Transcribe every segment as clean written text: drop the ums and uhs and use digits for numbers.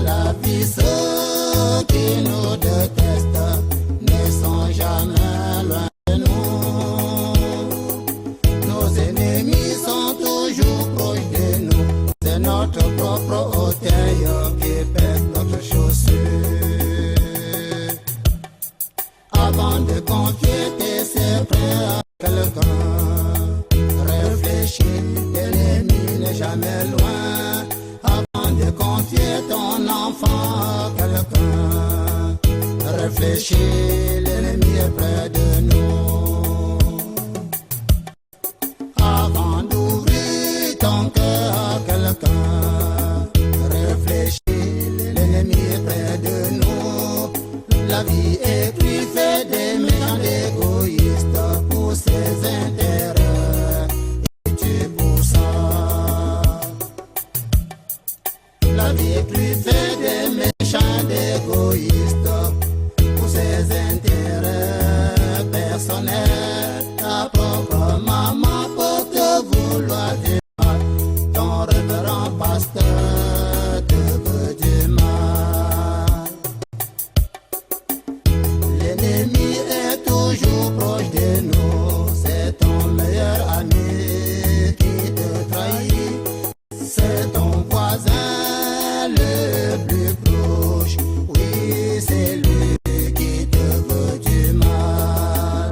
la vie, ceux qui nous détestent ne sont jamais loin de nous. Nos ennemis sont toujours proches de nous. C'est notre propre orteil qui pèse notre chaussure. Avant de confier tes secrets à quelqu'un, réfléchis, l'ennemi n'est jamais loin. Avant de confier ton enfant à quelqu'un, réfléchis, l'ennemi est près de nous. Avant d'ouvrir ton cœur à quelqu'un, réfléchis, l'ennemi est près de nous. La vie est fait des méchants égoïstes pour ses intérêts, et tu pour ça. La vie est fait des méchants égoïstes pour ses intérêts personnels. Ta propre maman peut te vouloir du mal, ton révérend pasteur te veut du mal. L'ennemi est toujours proche de nous, c'est ton meilleur ami qui te trahit, c'est ton voisin le plus proche, oui c'est lui qui te veut du mal.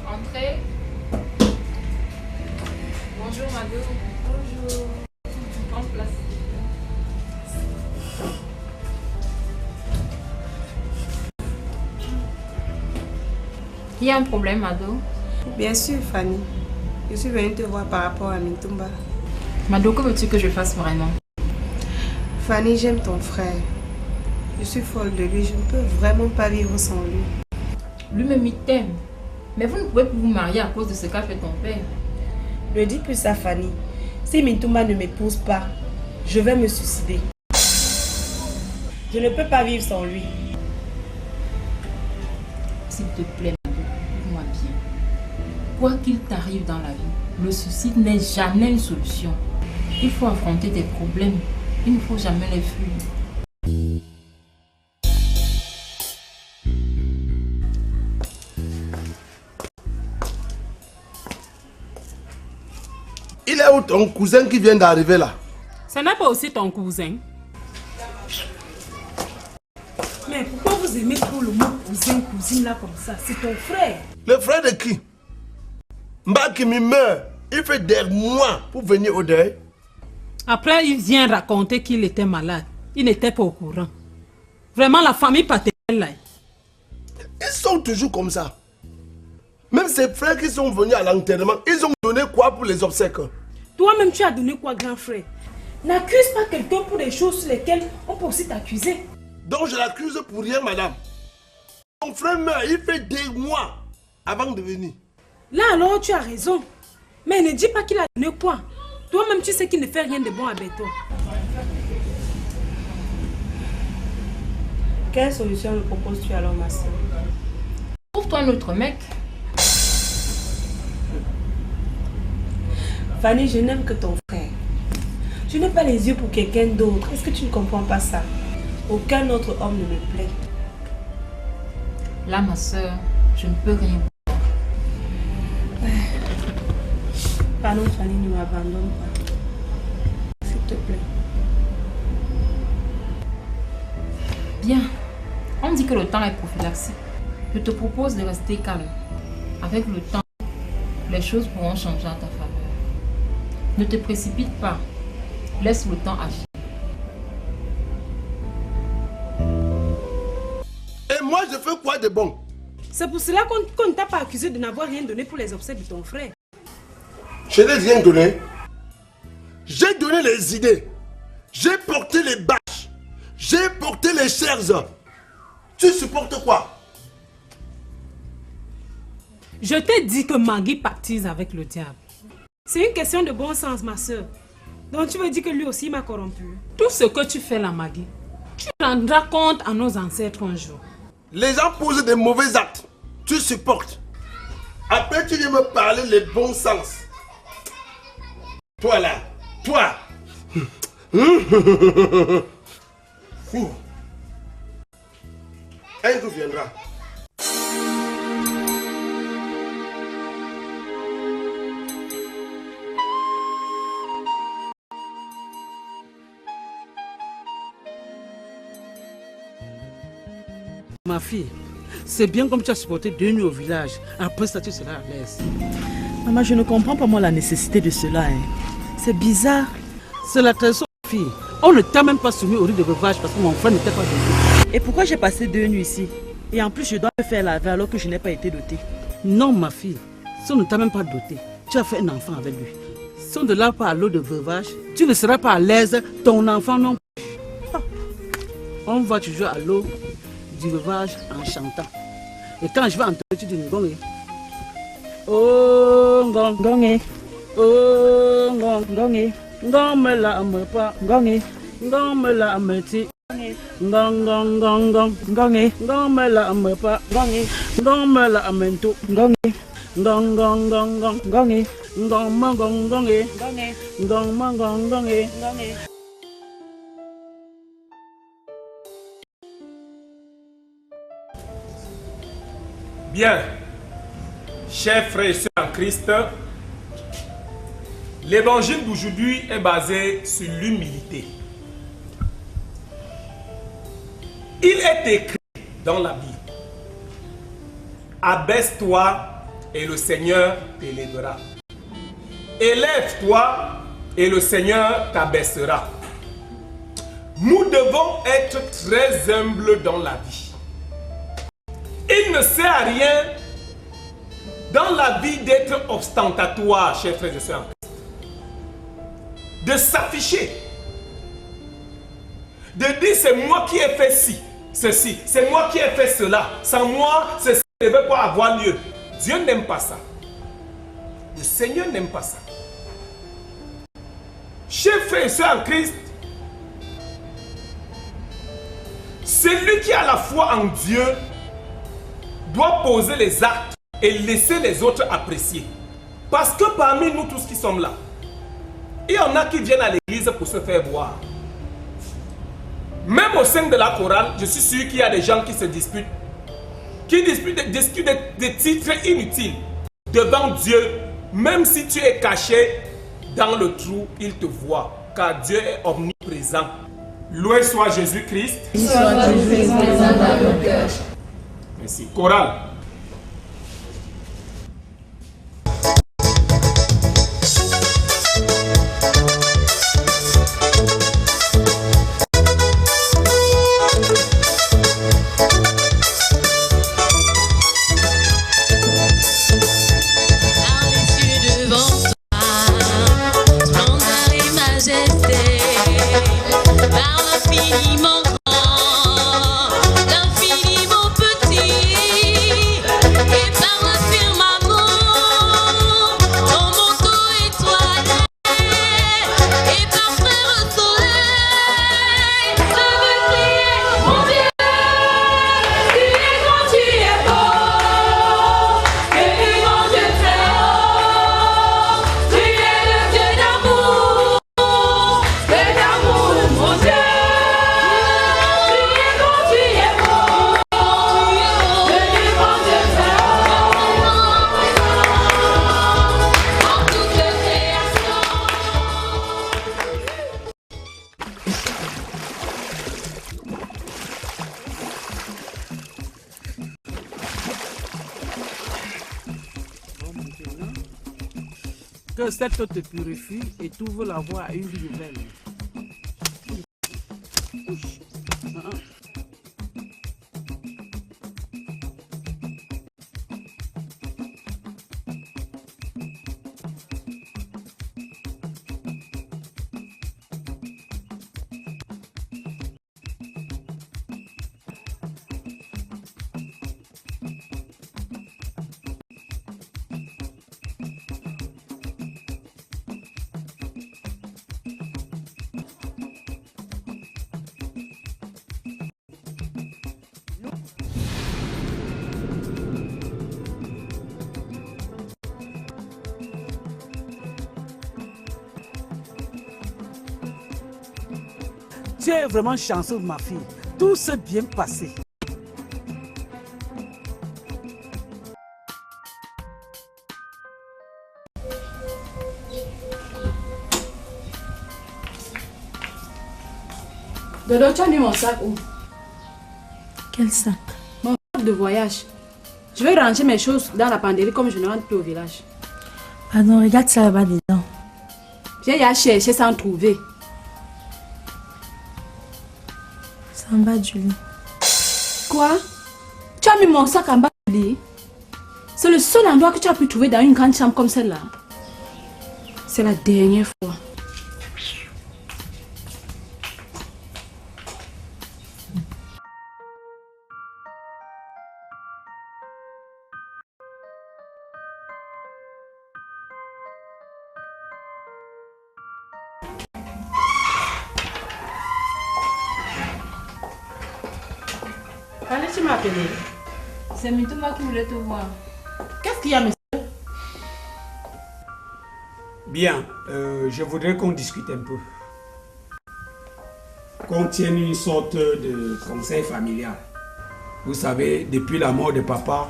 Entrez. Bonjour Mado. Bonjour. Prends place. Il y a un problème, Mado? Bien sûr, Fanny. Je suis venue te voir par rapport à Mintumba. Mado, que veux-tu que je fasse vraiment? Fanny, j'aime ton frère. Je suis folle de lui. Je ne peux vraiment pas vivre sans lui. Lui-même, il t'aime. Mais vous ne pouvez plus vous marier à cause de ce qu'a fait ton père. Ne dis plus ça, Fanny. Si Mintumba ne m'épouse pas, je vais me suicider. Je ne peux pas vivre sans lui. S'il te plaît, Mado, écoute-moi bien. Quoi qu'il t'arrive dans la vie, le suicide n'est jamais une solution. Il faut affronter tes problèmes. Il ne faut jamais les fuir. Il est où ton cousin qui vient d'arriver là? Ce n'est pas aussi ton cousin. Mais pourquoi vous aimez trop le mot cousin, cousine là comme ça? C'est ton frère. Le frère de qui? Mbaki me meurt. Il fait des mois pour venir au deuil. Après, il vient raconter qu'il était malade. Il n'était pas au courant. Vraiment, la famille paternelle là. Ils sont toujours comme ça. Même ses frères qui sont venus à l'enterrement, ils ont donné quoi pour les obsèques? Toi-même, tu as donné quoi, grand frère? N'accuse pas quelqu'un pour des choses sur lesquelles on peut aussi t'accuser. Donc je l'accuse pour rien, madame. Mon frère meurt, il fait des mois avant de venir. Là alors, tu as raison. Mais ne dis pas qu'il a donné quoi. Toi-même, tu sais qu'il ne fait rien de bon avec toi. Quelle solution me proposes-tu alors, ma soeur? Trouve-toi un autre mec. Fanny, je n'aime que ton frère. Je n'ai pas les yeux pour quelqu'un d'autre. Est-ce que tu ne comprends pas ça? Aucun autre homme ne me plaît. Là, ma soeur, je ne peux rien. Pardon, Fanny, ne m'abandonne pas. S'il te plaît. Bien. On dit que le temps est prophylaxique. Je te propose de rester calme. Avec le temps, les choses pourront changer en ta faveur. Ne te précipite pas. Laisse le temps agir. Et moi, je fais quoi de bon? C'est pour cela qu'on ne t'a pas accusé de n'avoir rien donné pour les obsèques de ton frère. Je n'ai rien donné. J'ai donné les idées. J'ai porté les bâches. J'ai porté les chairs. Tu supportes quoi? Je t'ai dit que Maggie pactise avec le diable. C'est une question de bon sens, ma soeur. Donc tu veux dire que lui aussi m'a corrompu? Tout ce que tu fais là, Maggie, tu rendras compte à nos ancêtres un jour. Les gens posent des mauvais actes. Tu supportes. Après, tu viens me parler les bons sens. Toi là, toi. Fou. Un jour viendra. Ma fille, c'est bien comme tu as supporté 2 nuits au village. Après ça, tu seras à l'aise. Maman, je ne comprends pas moi la nécessité de cela. C'est bizarre. C'est la trahison, fille. On ne t'a même pas soumis au riz de veuvage parce que mon frère n'était pas doté. Et pourquoi j'ai passé 2 nuits ici? Et en plus, je dois me faire laver alors que je n'ai pas été dotée. Non, ma fille. Si on ne t'a même pas doté, tu as fait un enfant avec lui. Si on ne lave pas à l'eau de veuvage, tu ne seras pas à l'aise, ton enfant non plus. Ah. On va toujours à l'eau du veuvage en chantant. Et quand je vais entendre, tu dis ngongé. Oh, ngong, Ngongé, oh, ngong, ngongé, ngong me la me pa, ngongé, ngong me la me ti, ngongé, ngong, ngong, ngong, ngong, ngongé, ngong me la me pa, ngongé, ngong me la me tu, ngongé, ngong, ngong, ngong, ngong, ngongé, ngong ma ngong, ngongé, ngongé, ngong ma ngong, ngongé. ngongé. Bien, chers frères et sœurs en Christ, l'évangile d'aujourd'hui est basé sur l'humilité. Il est écrit dans la Bible, abaisse-toi et le Seigneur t'élèvera. Élève-toi et le Seigneur t'abaissera. Nous devons être très humbles dans la vie. Il ne sert à rien dans la vie d'être ostentatoire, chers frères et sœurs en Christ. De s'afficher. De dire c'est moi qui ai fait ceci, c'est moi qui ai fait cela. Sans moi, ceci ne peut pas avoir lieu. Dieu n'aime pas ça. Le Seigneur n'aime pas ça. Chers frères et sœurs en Christ, celui qui a la foi en Dieu doit poser les actes et laisser les autres apprécier. Parce que parmi nous tous qui sommes là, il y en a qui viennent à l'église pour se faire voir. Même au sein de la chorale, je suis sûr qu'il y a des gens qui se disputent, qui discutent des titres inutiles devant Dieu. Même si tu es caché dans le trou, il te voit, car Dieu est omniprésent. Loué soit Jésus-Christ. Merci. Chorale. Que cette eau te purifie et t'ouvre la voie à une vie nouvelle. Tu es vraiment chanceuse, ma fille. Tout s'est bien passé. Dodo, tu as mis mon sac où? Quel sac? Mon sac de voyage. Je vais ranger mes choses dans la penderie comme je ne rentre plus au village. Pardon, regarde ça là-bas dedans. J'ai ya cherché sans trouver. C'est en bas du lit. Quoi? Tu as mis mon sac en bas du lit? C'est le seul endroit que tu as pu trouver dans une grande chambre comme celle-là. C'est la dernière fois. Allez, tu m'as appelé. C'est Mitouma qui voulait te voir. Qu'est-ce qu'il y a, monsieur? Bien, je voudrais qu'on discute un peu. Qu'on tienne une sorte de conseil familial. Vous savez, depuis la mort de papa,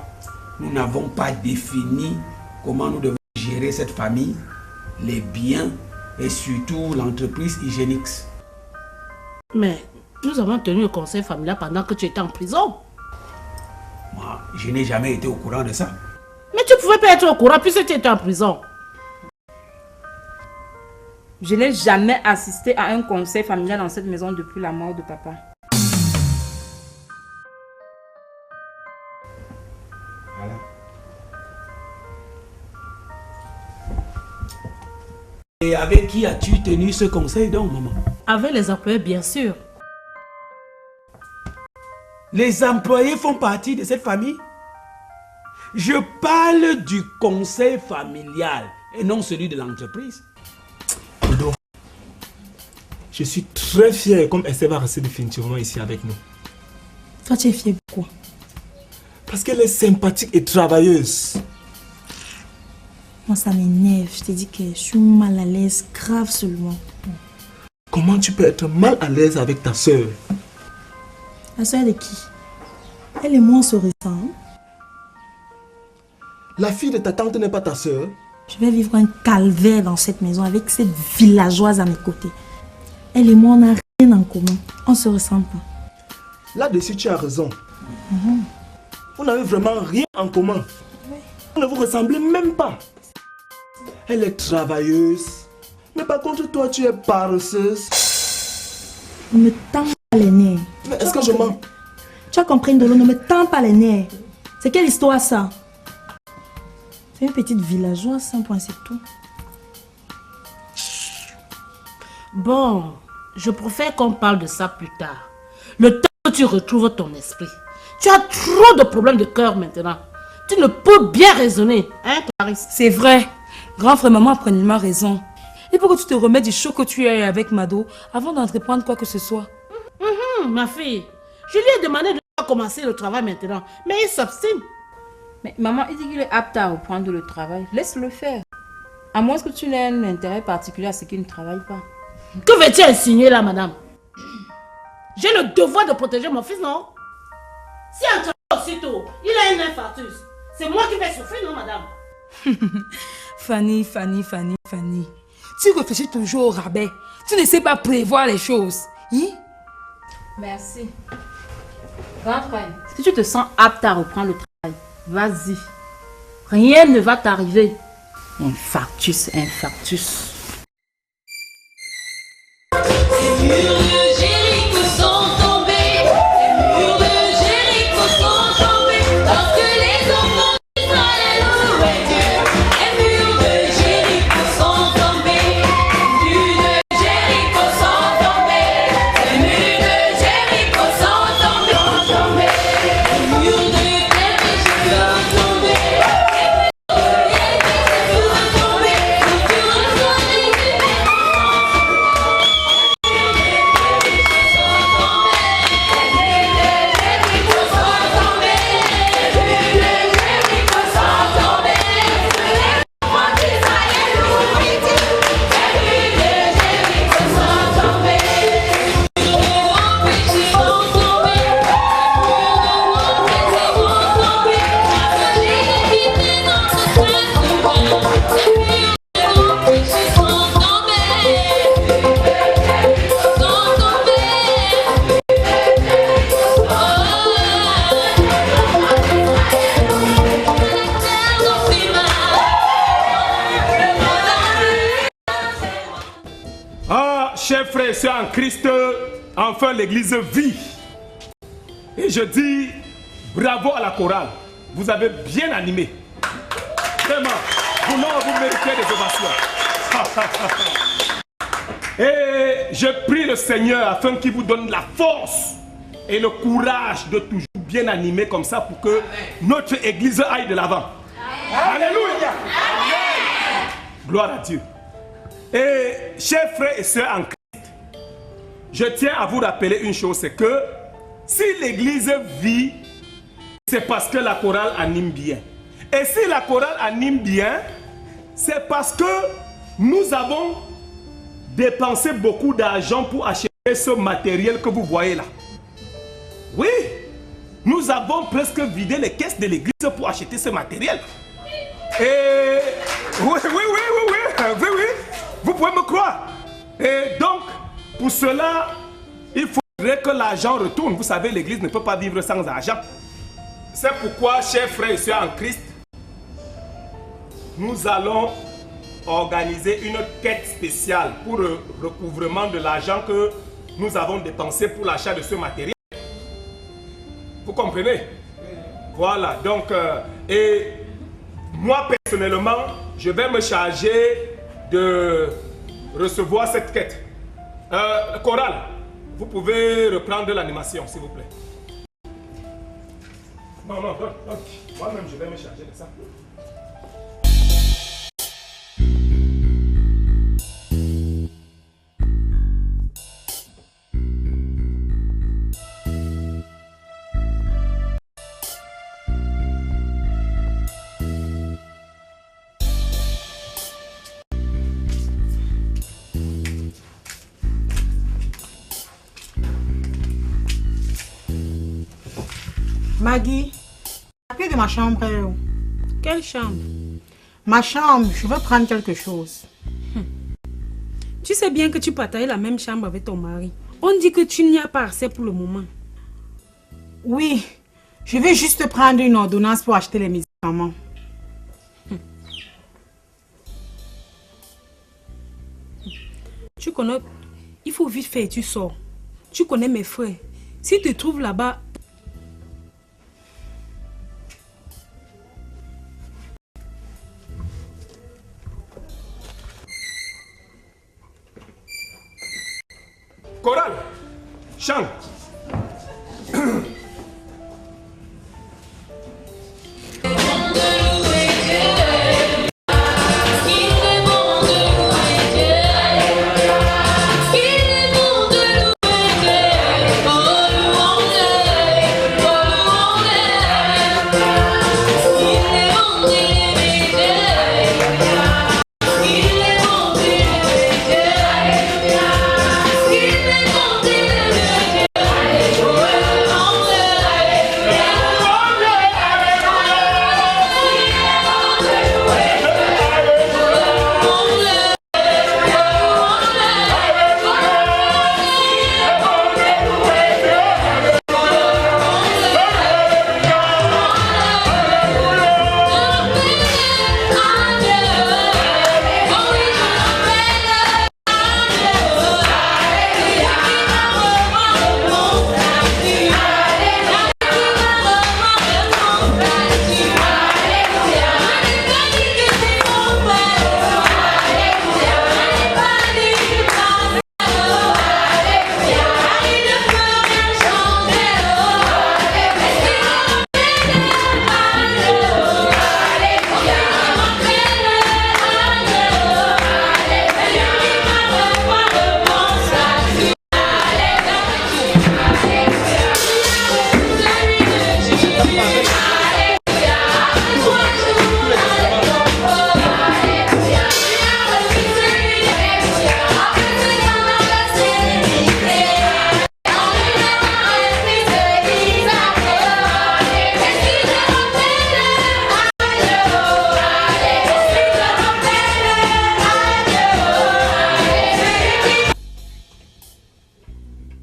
nous n'avons pas défini comment nous devons gérer cette famille, les biens et surtout l'entreprise hygiénique. Mais nous avons tenu le conseil familial pendant que tu étais en prison. Moi, je n'ai jamais été au courant de ça. Mais tu pouvais pas être au courant puisque tu étais en prison. Je n'ai jamais assisté à un conseil familial dans cette maison depuis la mort de papa. Voilà. Et avec qui as-tu tenu ce conseil donc, maman? Avec les employés, bien sûr. Les employés font partie de cette famille? Je parle du conseil familial et non celui de l'entreprise. Dodo, je suis très fier comme Esther va rester définitivement ici avec nous. Toi, tu es fier pourquoi? Parce qu'elle est sympathique et travailleuse. Moi, ça m'énerve. Je t'ai dit que je suis mal à l'aise, grave seulement. Comment tu peux être mal à l'aise avec ta soeur? La soeur de qui? Elle et moi, on se ressent. La fille de ta tante n'est pas ta soeur? Je vais vivre un calvaire dans cette maison avec cette villageoise à mes côtés. Elle et moi, on n'a rien en commun. On se ressemble pas. Là-dessus, tu as raison. Vous n'avez vraiment rien en commun. Vous ne vous ressemblez même pas. Elle est travailleuse. Mais par contre, toi, tu es paresseuse. Ne me tends pas les nerfs. Mais est-ce que je mens? Tu as compris, Ndolo, ne me tends pas les nerfs. C'est quelle histoire, ça? C'est une petite villageoise, sans point, c'est tout. Bon, je préfère qu'on parle de ça plus tard. Le temps que tu retrouves ton esprit. Tu as trop de problèmes de cœur maintenant. Tu ne peux bien raisonner, hein, Clarisse? C'est vrai. Grand frère, maman a pleinement raison. Il faut que tu te remettes du choc que tu as eu avec Mado avant d'entreprendre quoi que ce soit. Ma fille, je lui ai demandé de pas commencer le travail maintenant, mais il s'obstine. Mais maman, il dit qu'il est apte à reprendre le travail. Laisse-le faire. À moins que tu n'aies un intérêt particulier à ce qu'il ne travaille pas. Que veux-tu insinuer là, madame? J'ai le devoir de protéger mon fils, non? Si un travail aussitôt, il a un infarctus, c'est moi qui vais souffrir, non, madame? Fanny. Tu réfléchis toujours au rabais. Tu ne sais pas prévoir les choses. Hein? Merci. Grand frère, si tu te sens apte à reprendre le travail, vas-y. Rien ne va t'arriver. Infarctus. et sœurs en Christ, enfin l'église vit. Et je dis bravo à la chorale. Vous avez bien animé. Vraiment, vous méritez des ovations. Et je prie le Seigneur afin qu'il vous donne la force et le courage de toujours bien animer comme ça pour que notre église aille de l'avant. Alléluia. Gloire à Dieu. Et chers frères et sœurs en Christ, je tiens à vous rappeler une chose, c'est que si l'église vit, c'est parce que la chorale anime bien. Et si la chorale anime bien, c'est parce que nous avons dépensé beaucoup d'argent pour acheter ce matériel que vous voyez là. Oui, nous avons presque vidé les caisses de l'église pour acheter ce matériel. Et oui, vous pouvez me croire. Et donc, pour cela, il faudrait que l'argent retourne. Vous savez, l'église ne peut pas vivre sans argent. C'est pourquoi, chers frères et sœurs en Christ, nous allons organiser une quête spéciale pour le recouvrement de l'argent que nous avons dépensé pour l'achat de ce matériel. Vous comprenez? Voilà, donc, et moi personnellement, je vais me charger de recevoir cette quête. Chorale, vous pouvez reprendre l'animation, s'il vous plaît. Non, moi-même je vais me charger de ça. Maggie, la clé de ma chambre est où? Quelle chambre? Ma chambre, je veux prendre quelque chose. Tu sais bien que tu partages la même chambre avec ton mari. On dit que tu n'y as pas assez pour le moment. Oui, je vais juste prendre une ordonnance pour acheter les médicaments. Tu connais, il faut vite faire et tu sors. Tu connais mes frères. Si tu te trouves là-bas... Chorale, chante.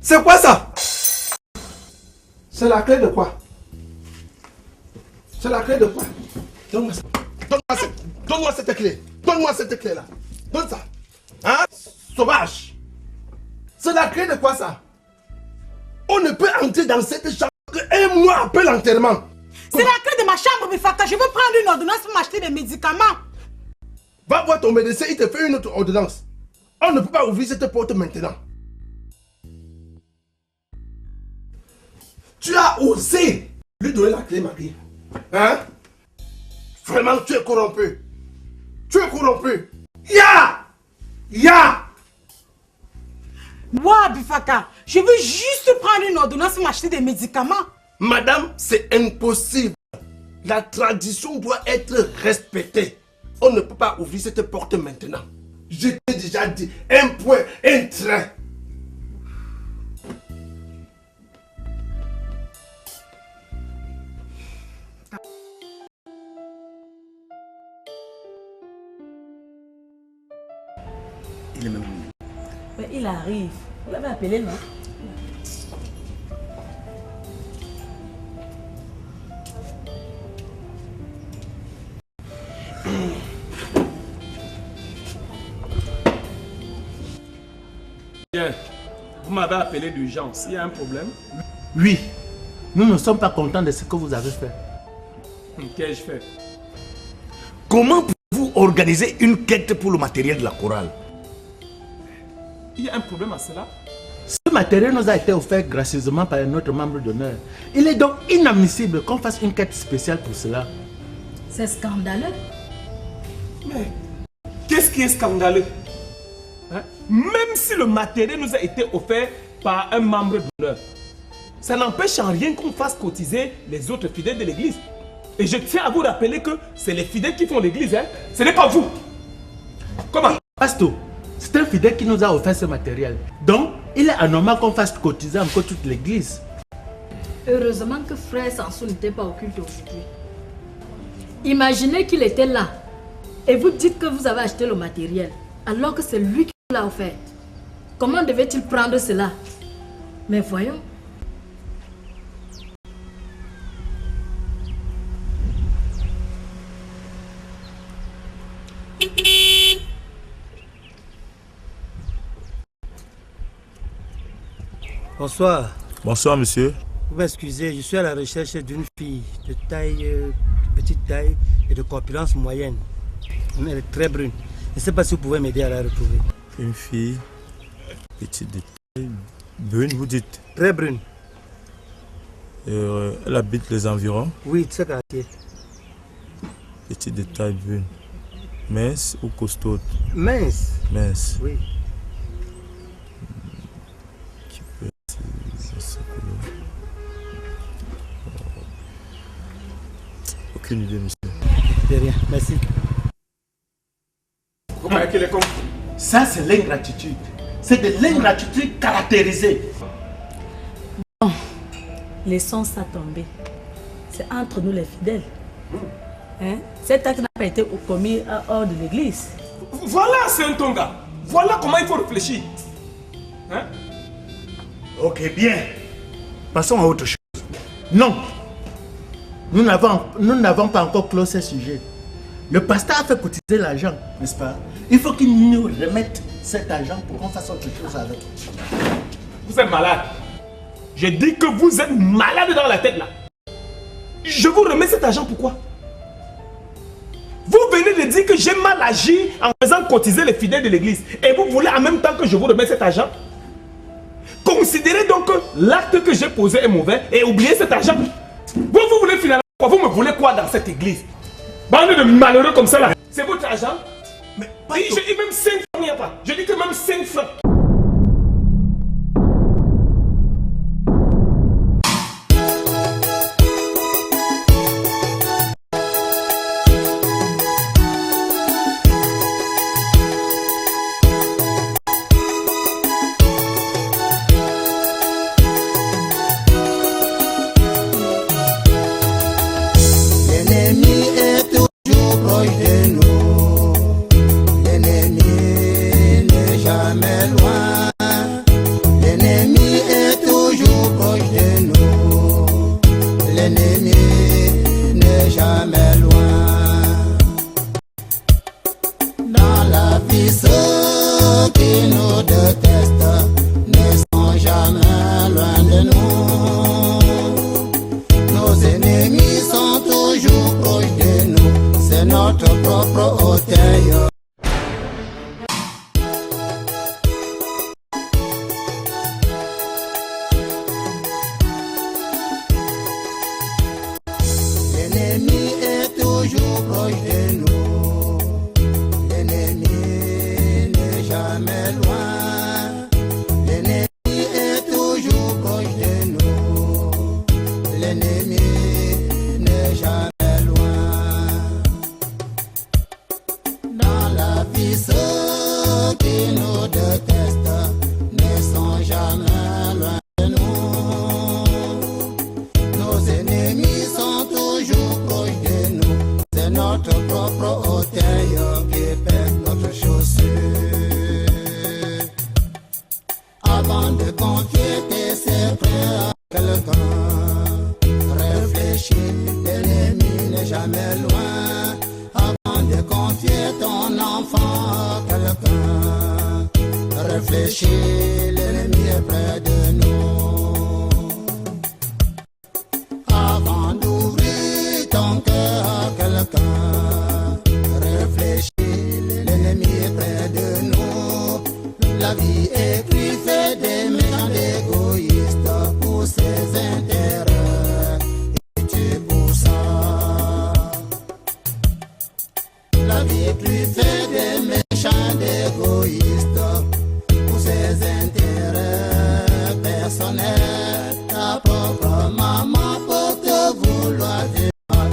C'est quoi ça? C'est la clé de quoi? C'est la clé de quoi? Donne-moi ça. Donne-moi cette clé. Donne-moi cette clé là. Donne ça. Hein? Sauvage. C'est la clé de quoi ça? On ne peut entrer dans cette chambre qu'un mois après l'enterrement. C'est la clé de ma chambre, Bifaka. Je veux prendre une ordonnance pour m'acheter des médicaments. Va voir ton médecin, il te fait une autre ordonnance. On ne peut pas ouvrir cette porte maintenant. Tu as osé lui donner la clé, Marie. Hein? Vraiment, tu es corrompu. Tu es corrompu. Ya! Moi, Bifaka, je veux juste prendre une ordonnance pour m'acheter des médicaments. Madame, c'est impossible. La tradition doit être respectée. On ne peut pas ouvrir cette porte maintenant. Je t'ai déjà dit, un point, un trait. Il est même venu. Mais il arrive. Vous l'avez appelé, non? Bien. Vous m'avez appelé d'urgence. Il y a un problème? Oui. Nous ne sommes pas contents de ce que vous avez fait. Qu'ai-je fait? Comment pouvez-vous organiser une quête pour le matériel de la chorale? Il y a un problème à cela? Ce matériel nous a été offert gracieusement par notre membre d'honneur. Il est donc inadmissible qu'on fasse une quête spéciale pour cela. C'est scandaleux. Mais qu'est-ce qui est scandaleux? Hein? Même si le matériel nous a été offert par un membre d'honneur, ça n'empêche en rien qu'on fasse cotiser les autres fidèles de l'église. Et je tiens à vous rappeler que c'est les fidèles qui font l'église, hein? Ce n'est pas vous. Comment? Pasteur, c'est un fidèle qui nous a offert ce matériel. Donc, il est anormal qu'on fasse cotiser encore toute l'église. Heureusement que frère Samson n'était pas au culte aujourd'hui. Imaginez qu'il était là. Et vous dites que vous avez acheté le matériel, alors que c'est lui qui l'a offert. Comment devait-il prendre cela? Mais voyons. Bonsoir. Bonsoir, monsieur. Vous m'excusez, je suis à la recherche d'une fille de petite taille et de corpulence moyenne. Elle est très brune. Je ne sais pas si vous pouvez m'aider à la retrouver. Une fille petite de taille brune, vous dites? Très brune. Elle habite les environs? Oui, de ce quartier. Petite de taille brune. Mince ou costaud? Mince. Mince. Oui. Aucune idée, monsieur. De rien, merci. Vous croyez qu'il est con? Ça, c'est l'ingratitude. C'est de l'ingratitude caractérisée. Bon, laissons ça tomber. C'est entre nous les fidèles. Hein? Cet acte n'a pas été commis hors de l'église. Voilà, Saint Tonga. Voilà comment il faut réfléchir. Hein? Ok, bien. Passons à autre chose. Non. Nous n'avons pas encore clos ce sujet. Le pasteur a fait cotiser l'argent, n'est-ce pas? Il faut qu'il nous remette cet argent pour qu'on fasse autre chose avec. Vous êtes malade. Je dis que vous êtes malade dans la tête là. Je vous remets cet argent pourquoi? Vous venez de dire que j'ai mal agi en faisant cotiser les fidèles de l'église. Et vous voulez en même temps que je vous remette cet argent? Considérez donc que l'acte que j'ai posé est mauvais et oubliez cet argent. Vous voulez finalement quoi? Vous me voulez quoi dans cette église? Bande de malheureux comme ça là. C'est votre argent? Mais je dis même 5 francs, il n'y a pas. Je dis que même 5 francs. L'ennemi est toujours proche de nous. L'ennemi n'est jamais loin. avant de confier tes secrets à quelqu'un. Réfléchis, l'ennemi n'est jamais loin. Avant de confier ton enfant à quelqu'un. Réfléchis, l'ennemi est près de nous. Avant d'ouvrir ton cœur à quelqu'un, réfléchis, l'ennemi est près de nous. La vie est fait des méchants égoïstes pour ses intérêts. Et tu pour ça. La vie est fait des méchants égoïstes pour ses intérêts personnels. Ta propre maman peut te vouloir du mal.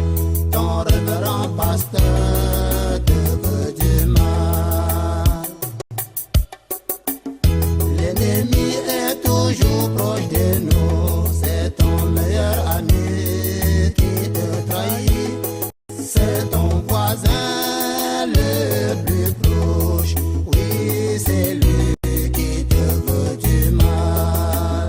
Ton révérend pasteur te veut du mal. L'ennemi est toujours proche de nous. C'est ton meilleur ami qui te trahit. C'est ton voisin le plus proche. Oui, c'est lui qui te veut du mal.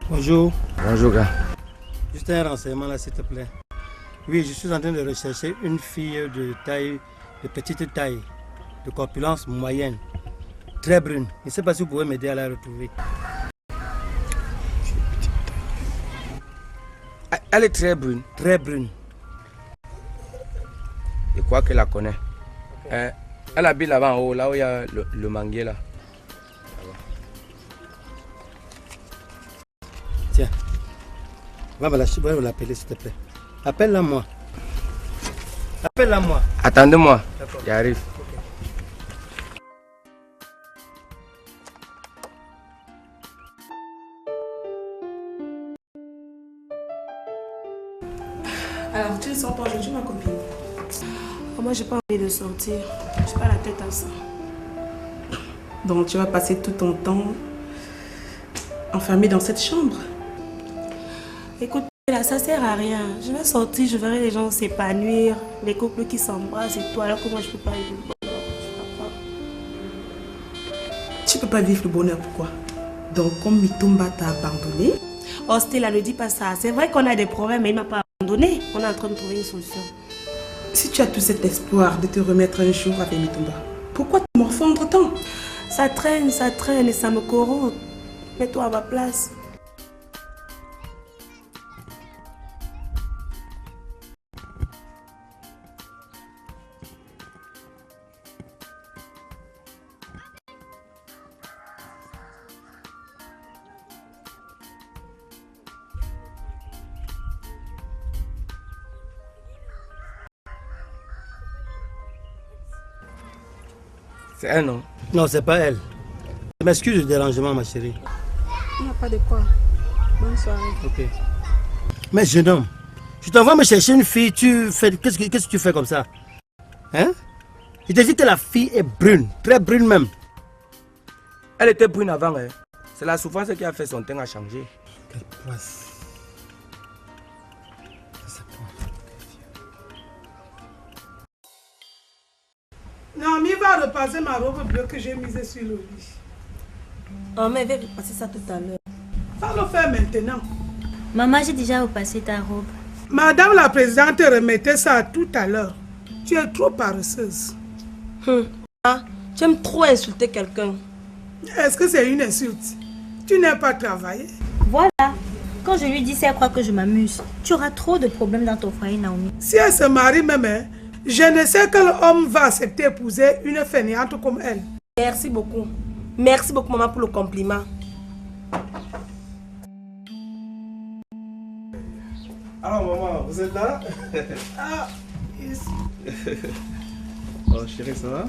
Bonjour. Bonjour, gars. Juste un renseignement là, s'il te plaît. Oui, je suis en train de rechercher une fille de petite taille, de corpulence moyenne, très brune. Je ne sais pas si vous pouvez m'aider à la retrouver. Elle est très brune. Très brune. Je crois qu'elle la connaît. Elle habite là-bas en haut, là où il y a le manguier là. Tiens, va me l'appeler s'il te plaît. Appelle-la moi. Appelle-la moi. Attendez-moi, j'arrive. Alors, tu ne sors pas aujourd'hui, ma copine? Moi, j'ai pas envie de sortir. J'ai pas la tête à ça. Donc, tu vas passer tout ton temps enfermé dans cette chambre. Écoute, là, ça sert à rien. Je vais sortir, je verrai les gens s'épanouir, les couples qui s'embrassent et tout, alors que moi, je peux pas vivre le bonheur. Tu peux pas vivre le bonheur, pourquoi? Donc, comme Mitumba t'a abandonné. Oh, Stella, ne dis pas ça. C'est vrai qu'on a des problèmes, mais il m'a pas abandonné. On est en train de trouver une solution. Si tu as tout cet espoir de te remettre un jour avec Mitumba, pourquoi te morfondre tant? Ça traîne et ça me corrompt. Mets-toi à ma place. C'est elle, non? Non, c'est pas elle. Je m'excuse du dérangement, ma chérie. Il n'y a pas de quoi. Bonne soirée. Ok. Mais jeune homme, je t'envoie me chercher une fille, qu'est-ce que tu fais comme ça? Hein? Je te dis que la fille est brune, très brune même. Elle était brune avant, hein. C'est la souffrance qui a fait son teint à changer. Quelle place. Non, mais il va repasser ma robe bleue que j'ai mise sur le lit. Oh, mais elle va repasser ça tout à l'heure. Va le faire maintenant. Maman, j'ai déjà repassé ta robe. Madame la présidente remettait ça tout à l'heure. Tu es trop paresseuse. Ah, tu aimes trop insulter quelqu'un. Est-ce que c'est une insulte? Tu n'aimes pas travailler? Voilà. Quand je lui dis ça, elle croit que je m'amuse. Tu auras trop de problèmes dans ton foyer, Naomi. Si elle se marie même, hein, je ne sais quel homme va accepter épouser une fainéante comme elle. Merci beaucoup. Merci beaucoup, maman, pour le compliment. Alors maman, vous êtes là? Ah, yes. Oh chérie, ça va?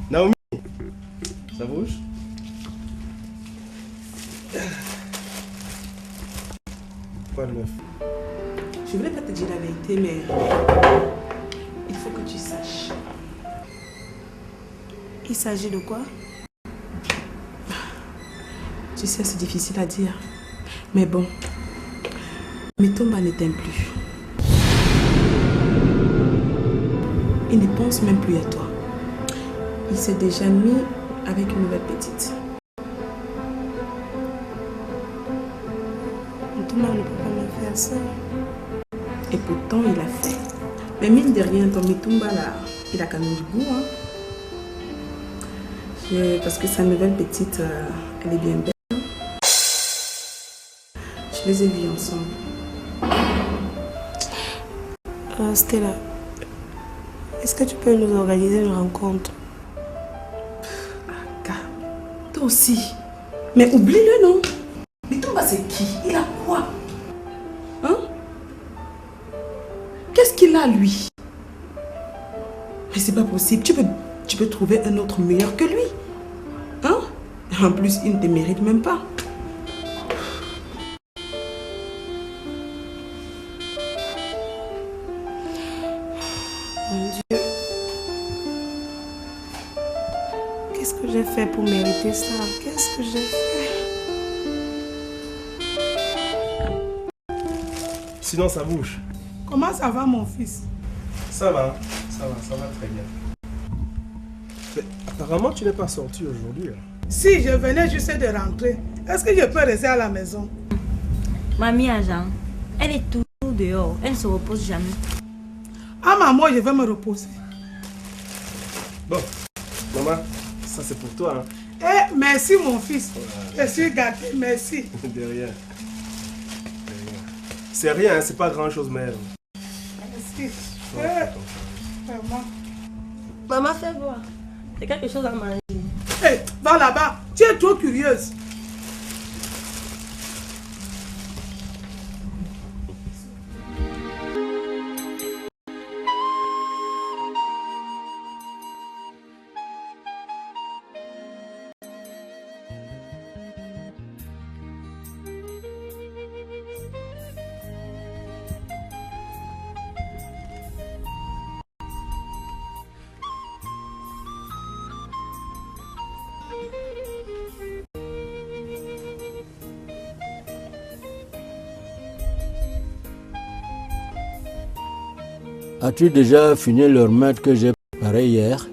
Naomi, ça bouge? Quoi de neuf? Je voulais pas te dire la vérité, mais il faut que tu saches. Il s'agit de quoi? Tu sais, c'est difficile à dire. Mais bon, Mitumba ne t'aime plus. Il ne pense même plus à toi. Il s'est déjà mis avec une nouvelle petite. Mitumba ne peut pas me faire ça. Et pourtant, il a fait. Mais mine de rien, ton Mitumba là, il a quand même du goût. Hein? Parce que sa nouvelle petite, elle est bien belle. Je les ai vus ensemble. Stella, est-ce que tu peux nous organiser une rencontre? Toi aussi. Mais oublie-le, non? Mitumba, c'est qui? Il a quoi? Hein? Qu'est-ce qu'il a, lui? Mais c'est pas possible. Tu peux trouver un autre meilleur que lui. Hein? En plus, il ne te mérite même pas. Mon Dieu. Qu'est-ce que j'ai fait pour mériter ça? Qu'est-ce que j'ai fait? Sinon ça bouge. Comment ça va mon fils? Ça va très bien. Mais apparemment tu n'es pas sorti aujourd'hui. Si, je venais juste de rentrer. Est-ce que je peux rester à la maison? Mamie Agent, elle est toujours dehors. Elle ne se repose jamais. Ah maman, je vais me reposer. Bon, maman, ça c'est pour toi. Hein. Eh, merci mon fils. Je suis gâté, merci. De rien. C'est rien, c'est pas grand chose même. Merci. Vraiment. Maman, fais voir. C'est quelque chose à manger. Hé, va là-bas. Tu es trop curieuse. As-tu déjà fini le remède que j'ai préparé hier?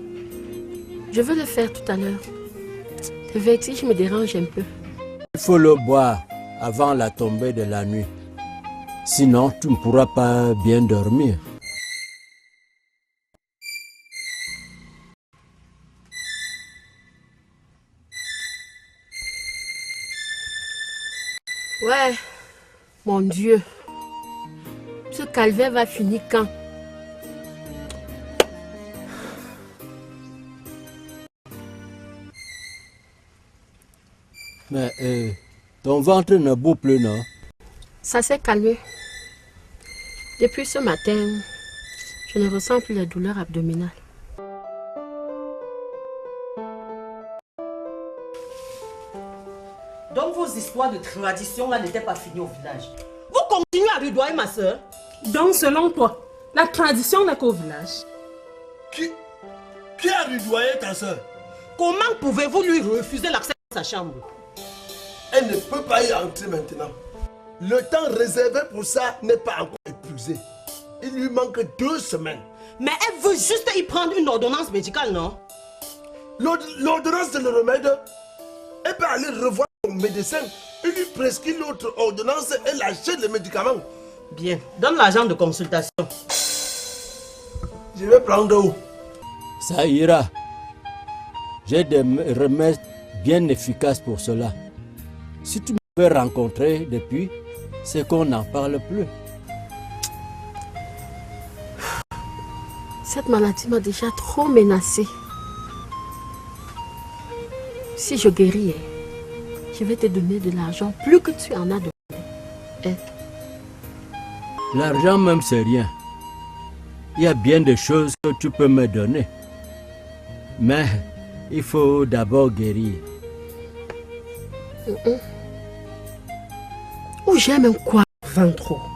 Je veux le faire tout à l'heure. Le vertige me dérange un peu. Il faut le boire avant la tombée de la nuit. Sinon, tu ne pourras pas bien dormir. Ouais, mon Dieu. Ce calvaire va finir quand? Mais ton ventre ne bout plus, non? Ça s'est calmé. Depuis ce matin, je ne ressens plus la douleur abdominale. Donc vos histoires de tradition là n'étaient pas finies au village. Vous continuez à rudoyer ma soeur? Donc selon toi, la tradition n'est qu'au village. Qui a rudoyé ta soeur? Comment pouvez-vous lui refuser l'accès à sa chambre? Elle ne peut pas y entrer maintenant. Le temps réservé pour ça n'est pas encore épuisé. Il lui manque 2 semaines. Mais elle veut juste y prendre une ordonnance médicale, non? L'ordonnance c'est le remède. Elle peut aller revoir son médecin. Il lui prescrit l'autre ordonnance et elle achète les médicaments. Bien, donne l'argent de consultation. Je vais prendre où? Ça ira. J'ai des remèdes bien efficaces pour cela. Si tu m'avais rencontré depuis, c'est qu'on n'en parle plus. Cette maladie m'a déjà trop menacée. Si je guéris, je vais te donner de l'argent plus que tu en as donné. L'argent même, c'est rien. Il y a bien des choses que tu peux me donner. Mais il faut d'abord guérir. Ou j'aime quoi? 23.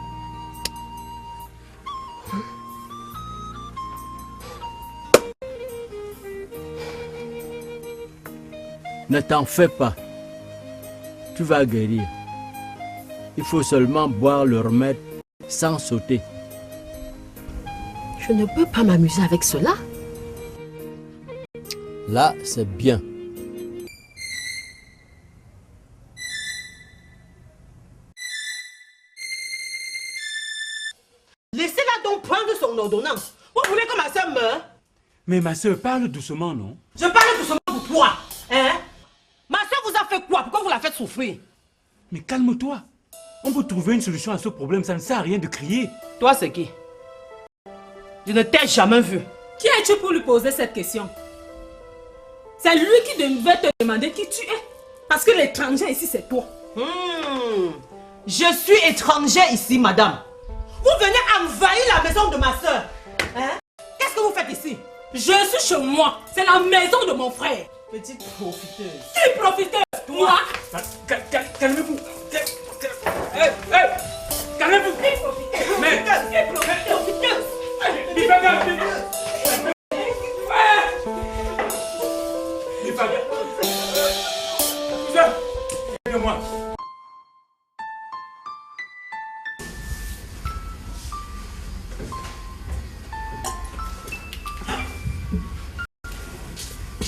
Ne t'en fais pas. Tu vas guérir. Il faut seulement boire le remède sans sauter. Je ne peux pas m'amuser avec cela. Là, c'est bien. Laissez-la donc prendre son ordonnance. Vous voulez que ma soeur meure? Mais ma soeur, parle doucement, non? Je parle doucement pour toi. Hein? Ma soeur vous a fait quoi? Pourquoi vous la faites souffrir? Mais calme-toi. On peut trouver une solution à ce problème, ça ne sert à rien de crier. Toi, c'est qui? Je ne t'ai jamais vu. Qui es-tu pour lui poser cette question? C'est lui qui devait te demander qui tu es. Parce que l'étranger ici, c'est toi. Je suis étranger ici, madame. Vous venez envahir la maison de ma soeur. Hein? Qu'est-ce que vous faites ici? Je suis chez moi. C'est la maison de mon frère. Petite profiteuse. Qui profiteuse? Toi? Calmez-vous. Calmez-vous. Mais... Profiteuse.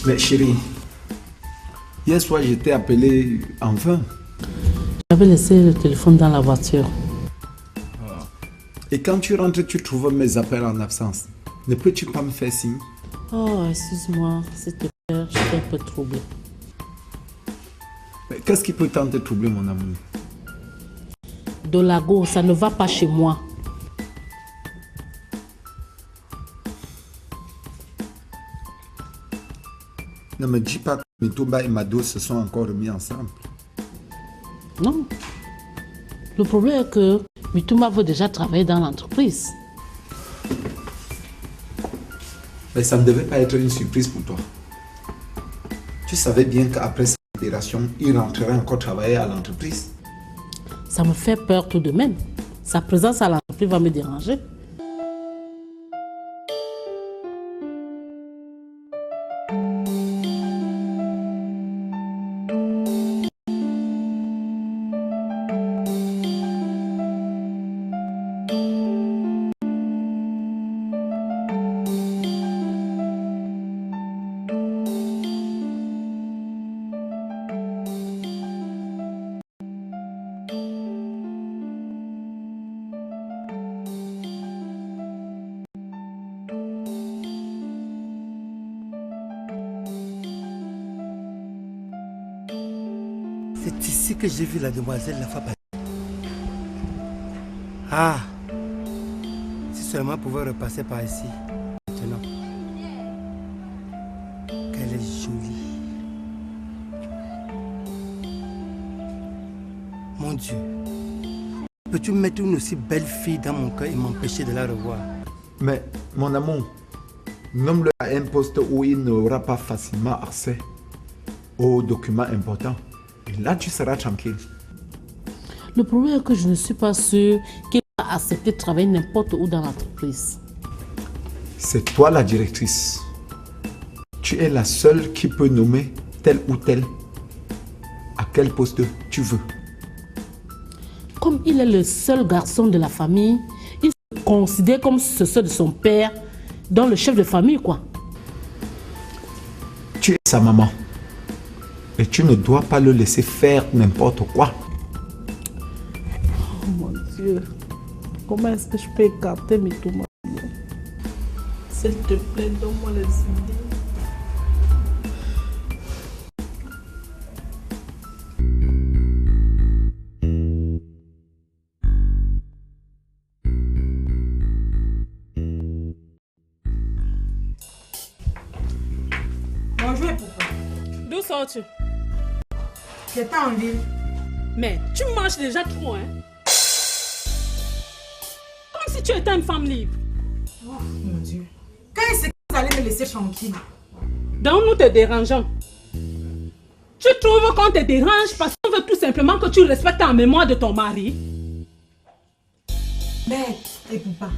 Mais chérie, hier soir je t'ai appelé enfin. J'avais laissé le téléphone dans la voiture. Et quand tu rentres, tu trouves mes appels en absence. Ne peux-tu pas me faire signe? Oh, excuse-moi, s'il te plaît, je suis un peu troublée. Mais qu'est-ce qui peut tant te troubler, mon amour? Dolago, ça ne va pas chez moi. Ne me dis pas que Mitumba et Mado se sont encore remis ensemble. Non. Le problème est que Mitumba veut déjà travailler dans l'entreprise. Mais ça ne devait pas être une surprise pour toi. Tu savais bien qu'après sa libération, il rentrerait encore travailler à l'entreprise. Ça me fait peur tout de même. Sa présence à l'entreprise va me déranger. C'est ici que j'ai vu la demoiselle la fois passée. Ah, si seulement elle pouvait repasser par ici, maintenant. Qu'elle est jolie. Mon Dieu, peux-tu mettre une aussi belle fille dans mon cœur et m'empêcher de la revoir? Mais, mon amour, nomme-le à un poste où il n'aura pas facilement accès aux documents importants. Et là, tu seras tranquille. Le problème est que je ne suis pas sûre qu'il va accepter de travailler n'importe où dans l'entreprise. C'est toi la directrice. Tu es la seule qui peut nommer tel ou tel à quel poste tu veux. Comme il est le seul garçon de la famille, il se considère comme successeur de son père, dans le chef de famille, quoi. Tu es sa maman. Et tu ne dois pas le laisser faire n'importe quoi. Oh mon Dieu. Comment est-ce que je peux écarter mes tomates? S'il te plaît, donne-moi les idées. Bonjour, pourquoi? D'où sors-tu? J'étais en ville. Mais tu manges déjà trop, hein? tu étais une femme libre. Oh mon Dieu. Quand est-ce que vous allez me laisser tranquille? Donc nous te dérangeons. Tu trouves qu'on te dérange parce qu'on veut tout simplement que tu respectes la mémoire de ton mari? Mais, écoute pas.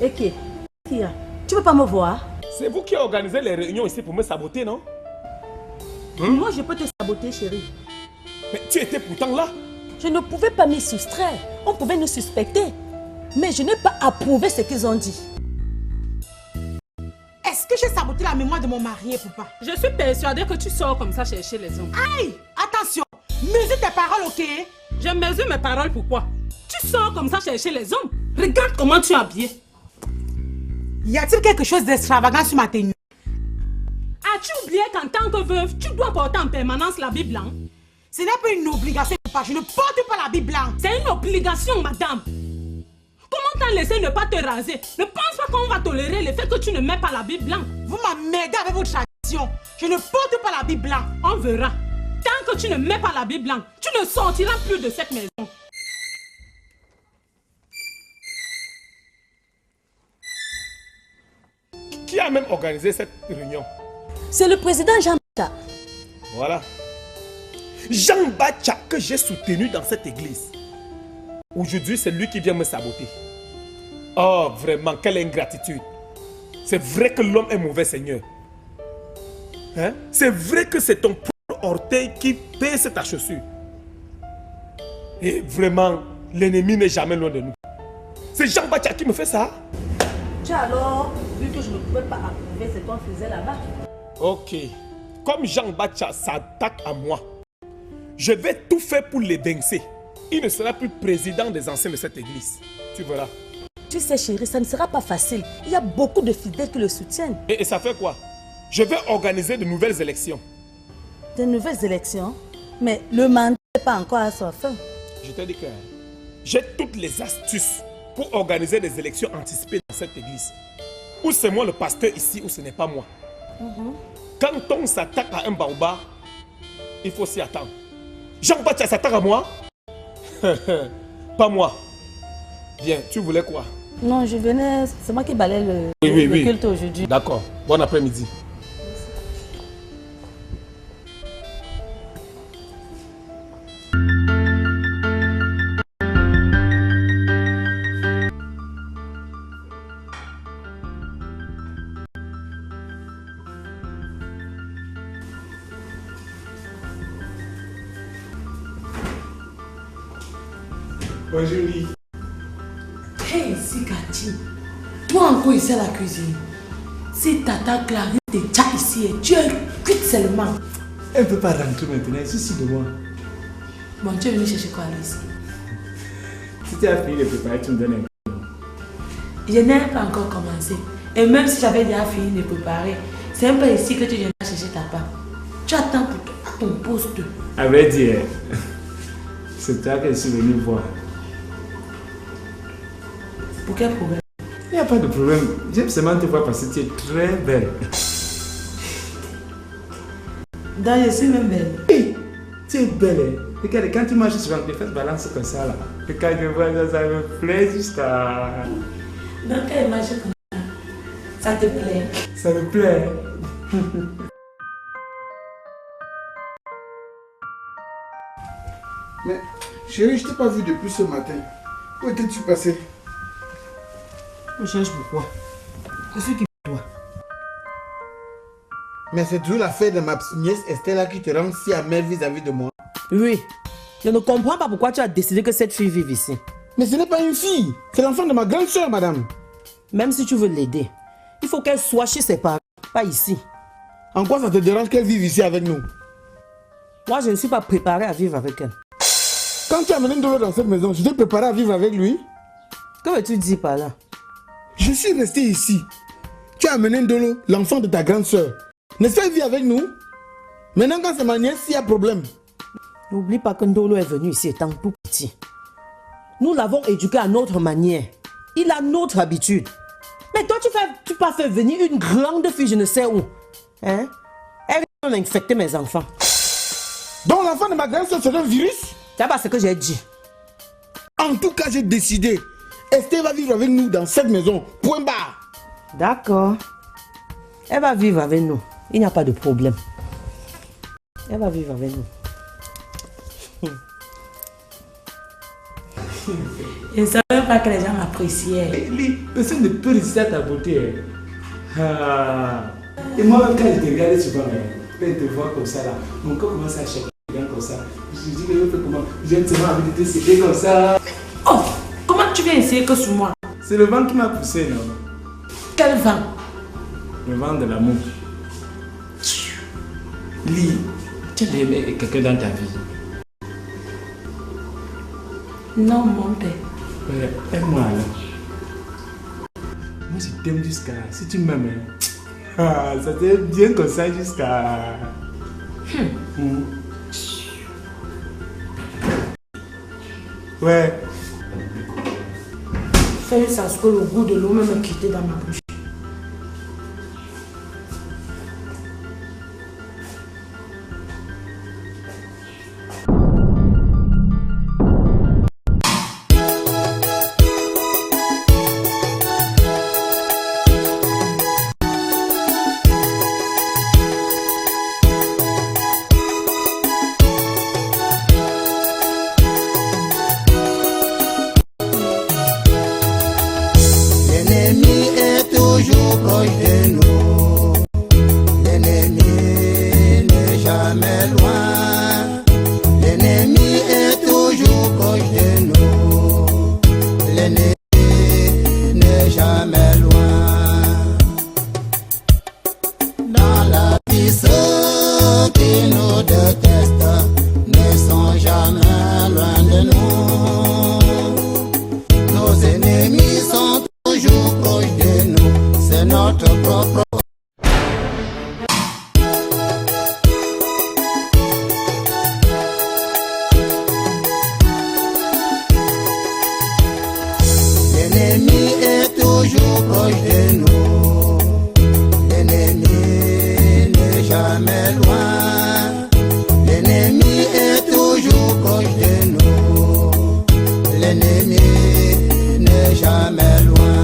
Ok, Kia, tu veux pas me voir? C'est vous qui organisez les réunions ici pour me saboter, non? Moi, je peux te saboter, chérie. Mais tu étais pourtant là. Je ne pouvais pas m'y soustraire. On pouvait nous suspecter. Mais je n'ai pas approuvé ce qu'ils ont dit. Est-ce que j'ai saboté la mémoire de mon mari, papa? Je suis persuadée que tu sors comme ça chercher les hommes. Aïe! Attention! Mesure tes paroles, ok? Je mesure mes paroles, pourquoi? Tu sors comme ça chercher les hommes. Regarde comment tu es habillé. Y a-t-il quelque chose d'extravagant sur ma tenue? As-tu oublié qu'en tant que veuve, tu dois porter en permanence l'habit blanc? Ce n'est pas une obligation, papa. Je ne porte pas l'habit blanc. C'est une obligation, madame. Comment t'as laissé ne pas te raser? Ne pense pas qu'on va tolérer le fait que tu ne mets pas l'habit blanc. Vous m'emmerdez avec votre tradition. Je ne porte pas l'habit blanc. On verra. Tant que tu ne mets pas l'habit blanc, tu ne sortiras plus de cette maison. Qui a même organisé cette réunion? C'est le président Jean Bacha. Voilà. Jean Bacha que j'ai soutenu dans cette église. Aujourd'hui, c'est lui qui vient me saboter. Oh, vraiment, quelle ingratitude. C'est vrai que l'homme est mauvais, Seigneur. Hein? C'est vrai que c'est ton propre orteil qui pèse ta chaussure. Et vraiment, l'ennemi n'est jamais loin de nous. C'est Jean Bacha qui me fait ça. Tu as alors vu que je ne pouvais pas approuver ce qu'on faisait là-bas. Ok. Comme Jean Bacha s'attaque à moi, je vais tout faire pour l'évincer. Il ne sera plus président des anciens de cette église. Tu verras. Tu sais, chérie, ça ne sera pas facile. Il y a beaucoup de fidèles qui le soutiennent. Et ça fait quoi? Je vais organiser de nouvelles élections. De nouvelles élections? Mais le mandat n'est pas encore à sa fin. Je te dis que j'ai toutes les astuces pour organiser des élections anticipées dans cette église. Ou c'est moi le pasteur ici, ou ce n'est pas moi. Quand on s'attaque à un baobab, il faut s'y attendre. Jean Bacha s'attaque à moi? Pas moi. Bien, tu voulais quoi? Non, je venais... C'est moi qui balais le culte aujourd'hui. D'accord. Bon après-midi. Bonjour, Julie. Hey, Sikati, toi encore ici à la cuisine. Si Tata Clarisse te tient ici et tu es cuite seulement. Elle ne peut pas rentrer maintenant, elle est ici de moi. Bon, tu es venu chercher quoi, Alice? Si tu as fini de préparer, tu me donnes un coup. Je n'ai pas encore commencé. Et même si j'avais déjà fini de préparer, c'est un peu ici que tu viens chercher ta part. Tu attends pour toi à ton poste. À vrai dire, c'est toi que je suis venu voir. Pour quel problème? Il n'y a pas de problème. J'aime seulement te voir parce que tu es très belle. Donc, je suis même belle. Oui, tu es belle. Regarde, quand tu marches sur les fesses balance comme ça là. Et quand je vois ça, ça me plaît jusqu'à... Donc, quand elle marche comme ça, ça te plaît? Ça me plaît. Mais, chérie, je t'ai pas vu depuis ce matin. Où étais-tu passé? Je cherche pourquoi? Je suis qui pour toi? Mais c'est toujours l'affaire de ma nièce Estella qui te rend si amère vis-à-vis de moi. Oui. Je ne comprends pas pourquoi tu as décidé que cette fille vive ici. Mais ce n'est pas une fille. C'est l'enfant de ma grande soeur, madame. Même si tu veux l'aider, il faut qu'elle soit chez ses parents, pas ici. En quoi ça te dérange qu'elle vive ici avec nous? Moi, je ne suis pas préparé à vivre avec elle. Quand tu as amené Ndolo dans cette maison, je t'ai préparé à vivre avec lui? Que veux-tu dire par là? Je suis resté ici. Tu as amené Ndolo, l'enfant de ta grande soeur. N'est-ce pas, il vit avec nous? Maintenant, quand c'est ma nièce, il y a problème. N'oublie pas que Ndolo est venu ici étant tout petit. Nous l'avons éduqué à notre manière. Il a notre habitude. Mais toi, tu pas fait venir une grande fille, je ne sais où. Hein? Elle vient infecter mes enfants. Donc l'enfant de ma grande soeur c'est un virus? C'est pas ce que j'ai dit. En tout cas, j'ai décidé. Esther va vivre avec nous dans cette maison. Point barre. D'accord. Elle va vivre avec nous. Il n'y a pas de problème. Elle va vivre avec nous. Je ne savais pas que les gens appréciaient. Personne ne peut résister à ta beauté. Et moi, quand je te regarde souvent, quand je te vois comme ça, là, mon corps commence à chaque comme ça. Je dis que je fais comment? Je viens seulement envie de te céder comme ça. Oh, comment tu viens essayer que sur moi? C'est le vent qui m'a poussé, non? Quel vent? Le vent de l'amour. Lis, tu as aimé quelqu'un dans ta vie? Non, mon père. Aime-moi alors. Moi, je t'aime jusqu'à... Si tu m'aimes, ça t'est bien comme ça jusqu'à... Ouais. Fais ça, ce que le goût de l'eau me quitté dans ma bouche. L'ennemi est toujours proche de nous. L'ennemi n'est jamais loin. L'ennemi est toujours proche de nous. L'ennemi n'est jamais loin. Dans la vie, ceux qui nous détestent ne sont jamais loin de nous. Nos ennemis sont toujours proche de nous, c'est notre propre. L'ennemi est toujours proche de nous. L'ennemi n'est jamais loin. L'ennemi est toujours proche de nous. L'ennemi n'est jamais loin.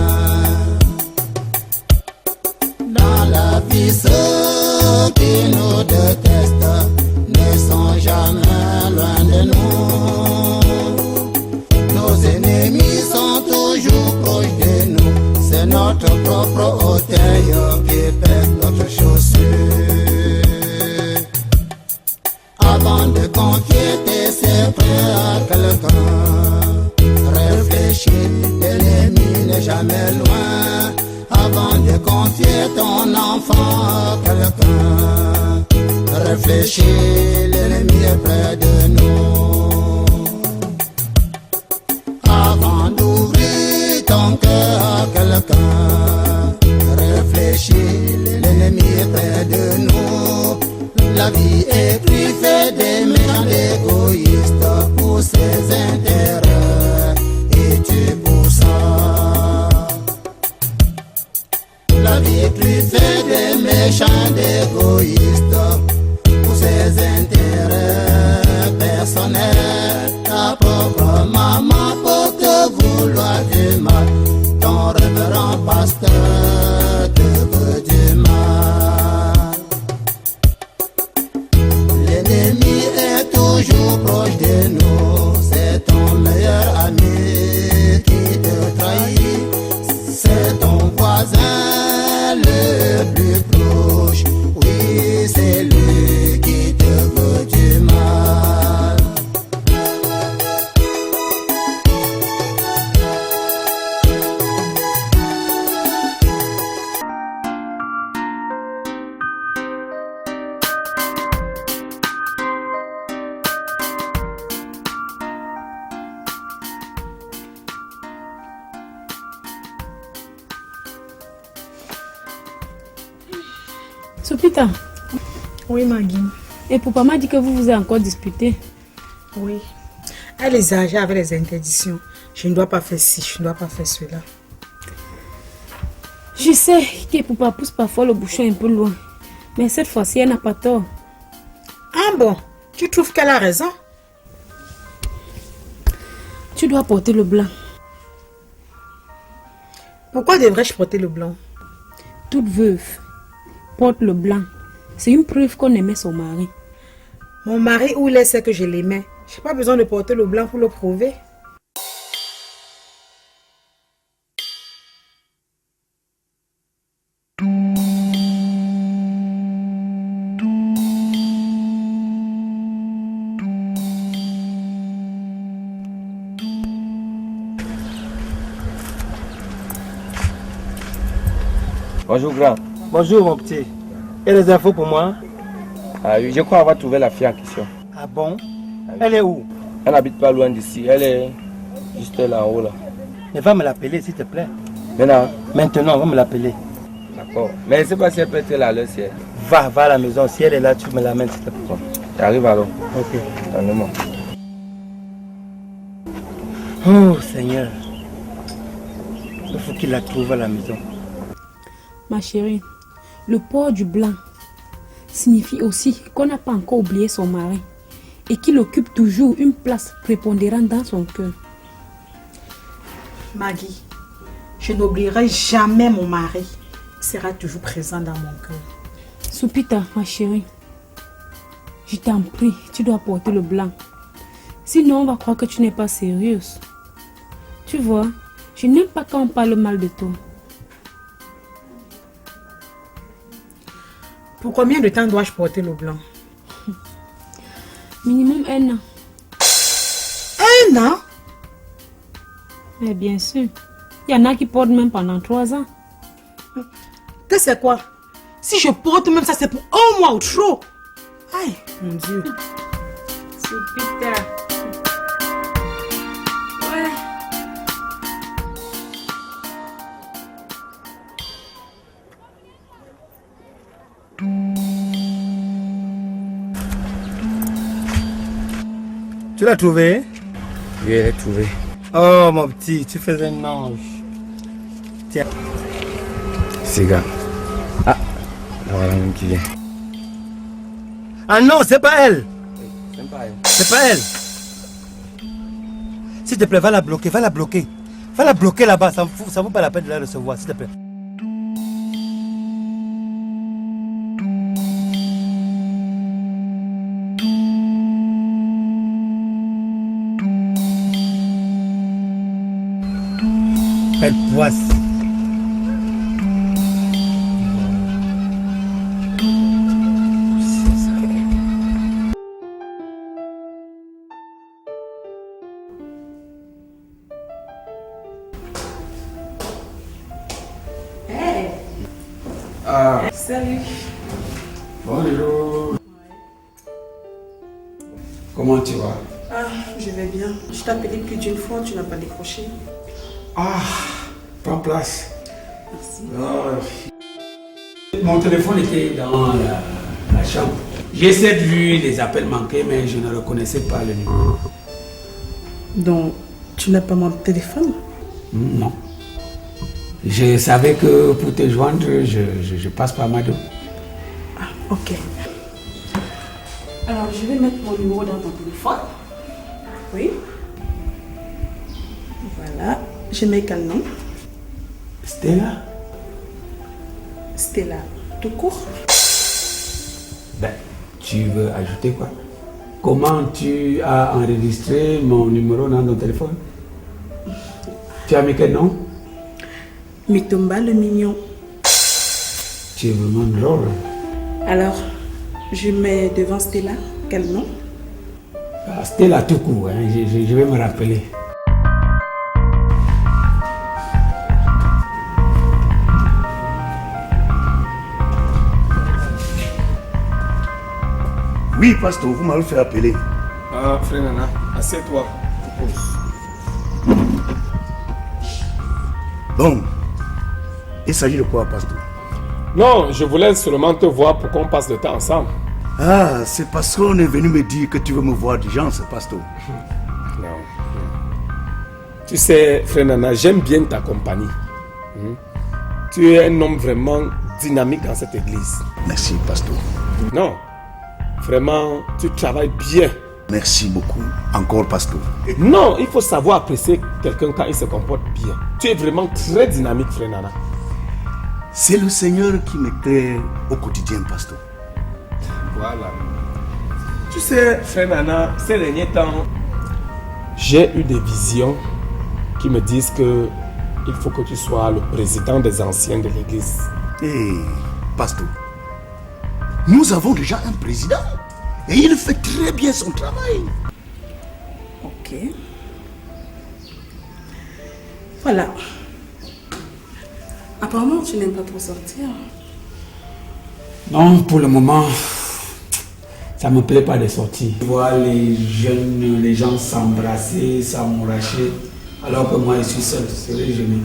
Dans la vie, ceux qui nous détestent ne sont jamais loin de nous. Nos ennemis sont toujours proches de nous. C'est notre propre orteil qui pèse notre chaussure. Avant de confier tes secrets à quelqu'un, réfléchis, l'ennemi n'est jamais loin. Avant de confier ton enfant à quelqu'un, réfléchis, l'ennemi est près de nous. Avant d'ouvrir ton cœur à quelqu'un, réfléchis, l'ennemi est près de nous. La vie est plus faite des méchants égoïstes pour ses intérêts, et tu pour ça. La vie est plus faite des méchants égoïstes pour ses intérêts personnels. Ta propre maman peut te vouloir du mal. Ton révérend pasteur te veut du mal. L'ennemi est toujours proche de nous. C'est ton meilleur ami qui te trahit. C'est ton voisin le plus proche. Oui, c'est lui qui te veut du mal. Sophita. Oui, Maggie. Et papa m'a dit que vous vous êtes encore disputé. Oui. Elle est âgée avec les interdictions. Je ne dois pas faire ci, je ne dois pas faire cela. Je sais que papa pousse parfois le bouchon un peu loin. Mais cette fois-ci, elle n'a pas tort. Ah bon? Tu trouves qu'elle a raison? Tu dois porter le blanc. Pourquoi devrais-je porter le blanc? Toute veuve porte le blanc. C'est une preuve qu'on aimait son mari. Mon mari, où il sait que je l'aimais. Je n'ai pas besoin de porter le blanc pour le prouver. Bonjour grand. Bonjour mon petit. Et les infos pour moi? Ah oui, je crois avoir trouvé la fille en question. Ah bon? Elle est où? Elle n'habite pas loin d'ici, elle est juste là en haut là. Mais va me l'appeler s'il te plaît. Maintenant? Maintenant, va me l'appeler. D'accord. Mais je ne sais pas si elle peut être là à l'heure. Va à la maison. Si elle est là, tu me l'amènes s'il te plaît. J'arrive alors. Ok. Attendez-moi. Oh Seigneur. Il faut qu'il la trouve à la maison. Ma chérie, le port du blanc signifie aussi qu'on n'a pas encore oublié son mari et qu'il occupe toujours une place prépondérante dans son cœur. Maggie, je n'oublierai jamais mon mari. Il sera toujours présent dans mon cœur. Soupita, ma chérie, je t'en prie, tu dois porter le blanc. Sinon, on va croire que tu n'es pas sérieuse. Tu vois, je n'aime pas quand on parle mal de toi. Pour combien de temps dois-je porter le blanc? Minimum 1 an. 1 an? Mais bien sûr. Il y en a qui portent même pendant 3 ans. Que c'est quoi? Si je porte même ça, c'est pour 1 mois ou trop. Aïe, mon Dieu. Soupita. Ouais. Tu l'as trouvé? Oui, elle est trouvée. Oh mon petit, tu fais un ange. Tiens. Siga. Ah, voilà une qui vient. Ah non, c'est pas elle. C'est pas elle. C'est pas elle. S'il te plaît, va la bloquer, va la bloquer. Va la bloquer là-bas, ça ne vaut pas la peine de la recevoir, s'il te plaît. Elle poisse. Hey. Ah. Salut. Bonjour. Comment tu vas? Ah, je vais bien. Je t'ai appelé plus d'une fois, tu n'as pas décroché. Ah, prends place. Merci. Mon téléphone était dans la chambre. J'ai essayé de vu les appels manqués, mais je ne reconnaissais pas le numéro. Donc, tu n'as pas mon téléphone? Non. Je savais que pour te joindre, je passe par Mado. Ah, ok. Alors, je vais mettre mon numéro dans ton téléphone. Oui. Voilà. Je mets quel nom? Stella? Stella. Tout court? Ben, tu veux ajouter quoi? Comment tu as enregistré mon numéro dans ton téléphone? Tu as mis quel nom? Mitumba le mignon. Tu es vraiment drôle. Alors, je mets devant Stella quel nom? Ah, Stella tout court, hein, je vais me rappeler. Oui, pasteur, vous m'avez fait appeler. Ah, frère Nana, assieds-toi. Donc, il s'agit de quoi, pasteur? Non, je voulais seulement te voir pour qu'on passe le temps ensemble. Ah, c'est parce qu'on est venu me dire que tu veux me voir d'urgence, pasteur. Non. Tu sais, frère Nana, j'aime bien ta compagnie. Tu es un homme vraiment dynamique dans cette église. Merci, pasteur. Non, vraiment, tu travailles bien. Merci beaucoup. Encore, pasteur. Non, il faut savoir apprécier quelqu'un quand il se comporte bien. Tu es vraiment très dynamique, frère Nana. C'est le Seigneur qui m'éclaire au quotidien, pasteur. Voilà. Tu sais, frère Nana, ces derniers temps, j'ai eu des visions qui me disent que il faut que tu sois le président des anciens de l'église. Pasteur, nous avons déjà un président et il fait très bien son travail. Ok. Voilà. Apparemment, tu n'aimes pas trop sortir. Non, pour le moment, ça me plaît pas de sortir. Je vois les jeunes, les gens s'embrasser, s'amouracher, alors que moi je suis seul, c'est vrai, je n'ai.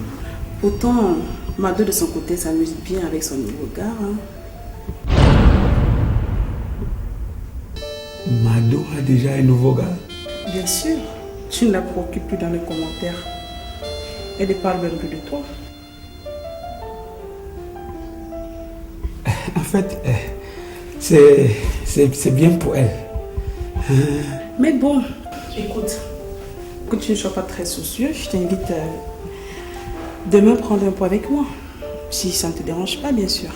Pourtant, Mado de son côté s'amuse bien avec son nouveau gars. Hein. Mado a déjà un nouveau gars? Bien sûr, tu ne la préoccupes plus dans les commentaires. Elle ne parle même plus de toi. En fait, c'est bien pour elle. Mais bon, écoute, que tu ne sois pas très soucieux, je t'invite demain prendre un pot avec moi. Si ça ne te dérange pas, bien sûr.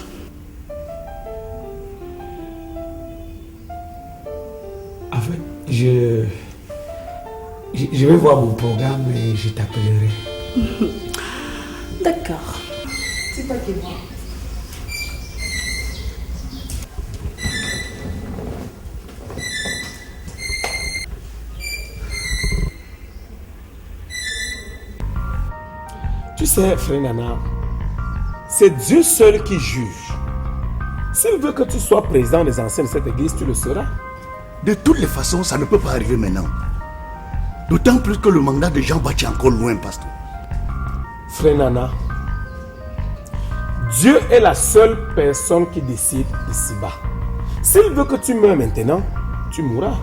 En fait, je vais voir mon programme et je t'appellerai. D'accord. C'est toi qui vois. Tu sais, frère Nana, c'est Dieu seul qui juge. S'il veut que tu sois président des anciens de cette église, tu le seras. De toutes les façons, ça ne peut pas arriver maintenant. D'autant plus que le mandat de Jean Baptiste est encore loin, pasteur. Frère Nana, Dieu est la seule personne qui décide ici-bas. S'il veut que tu meurs maintenant, tu mourras.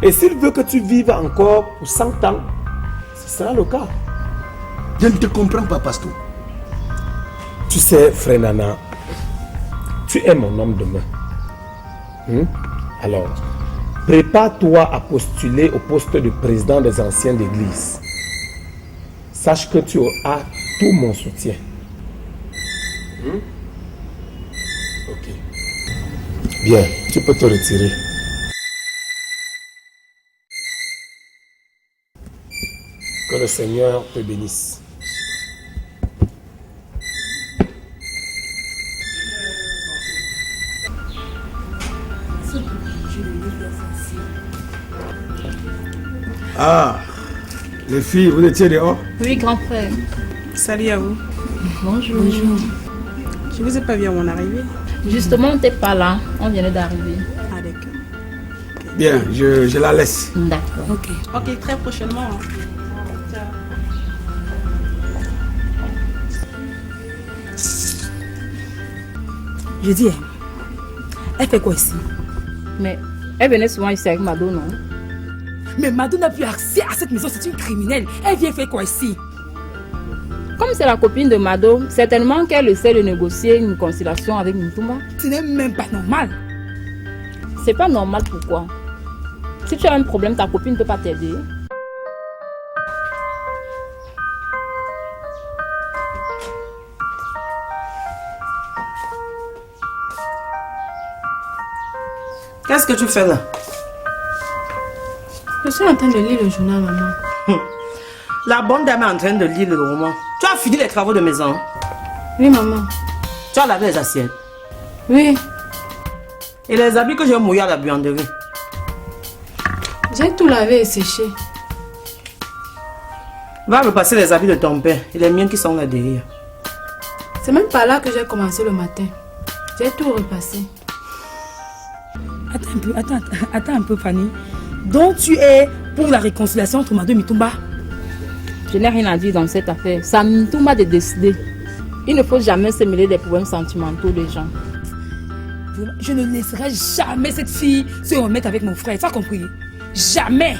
Et s'il veut que tu vives encore pour 100 ans, ce sera le cas. Je ne te comprends pas, pasteur. Tu sais, frère Nana, tu es mon homme de main. Alors, prépare-toi à postuler au poste de président des anciens d'église. Sache que tu as tout mon soutien. Ok. Bien, tu peux te retirer. Que le Seigneur te bénisse. Ah, les filles, vous étiez dehors? Oui, grand frère. Salut à vous. Bonjour. Je ne vous ai pas vu à mon arrivée. Justement, on n'était pas là. On venait d'arriver. Ah, d'accord. Bien, je la laisse. D'accord. Ok. Ok, très prochainement. Hein. Je dis, elle fait quoi ici? Mais elle venait souvent ici avec Mado, non? Mais Mado n'a plus accès à cette maison, c'est une criminelle. Elle vient faire quoi ici? Comme c'est la copine de Mado, certainement qu'elle essaie de négocier une conciliation avec Moutoumba. Ce n'est même pas normal. C'est pas normal, pourquoi? Si tu as un problème, ta copine ne peut pas t'aider. Qu'est-ce que tu fais là? Je suis en train de lire le journal, maman. La bonne dame est en train de lire le roman. Tu as fini les travaux de maison? Oui, maman. Tu as lavé les assiettes? Oui. Et les habits que j'ai mouillés à la buanderie? J'ai tout lavé et séché. Va repasser les habits de ton père et les miens qui sont là derrière. C'est même pas là que j'ai commencé le matin. J'ai tout repassé. Attends un peu, Fanny. Donc tu es pour la réconciliation entre Mado et Moutoumba? Je n'ai rien à dire dans cette affaire. C'est à Moutoumba de décider. Il ne faut jamais se mêler des problèmes sentimentaux des gens. Vraiment, je ne laisserai jamais cette fille se remettre avec mon frère, tu as compris? Jamais.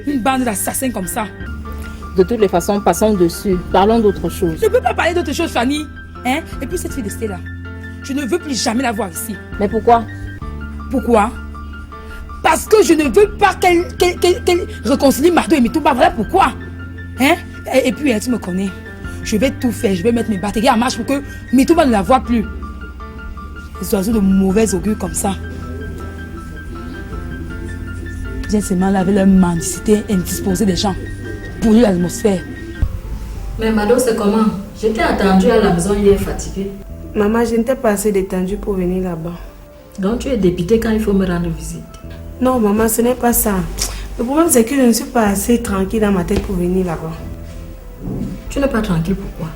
Une bande d'assassins comme ça. De toutes les façons, passons dessus. Parlons d'autre chose. Je ne peux pas parler d'autre chose, Fanny. Hein? Et puis cette fille de Stella, je ne veux plus jamais la voir ici. Mais pourquoi? Pourquoi? Parce que je ne veux pas qu'elle réconcilie Mado et Mitumba. Voilà pourquoi. Hein? Et puis, tu me connais. Je vais tout faire. Je vais mettre mes batteries en marche pour que Mitumba ne la voie plus. Les oiseaux de mauvais augure comme ça. Viens seulement là avec leur mendicité indisposée des gens. Pour l'atmosphère. Mais Mado, c'est comment? J'étais attendue à la maison hier fatiguée. Maman, je n'étais pas assez détendue pour venir là-bas. Donc tu es dépitée quand il faut me rendre visite? Non, maman, ce n'est pas ça. Le problème, c'est que je ne suis pas assez tranquille dans ma tête pour venir là-bas. Tu n'es pas tranquille, pourquoi?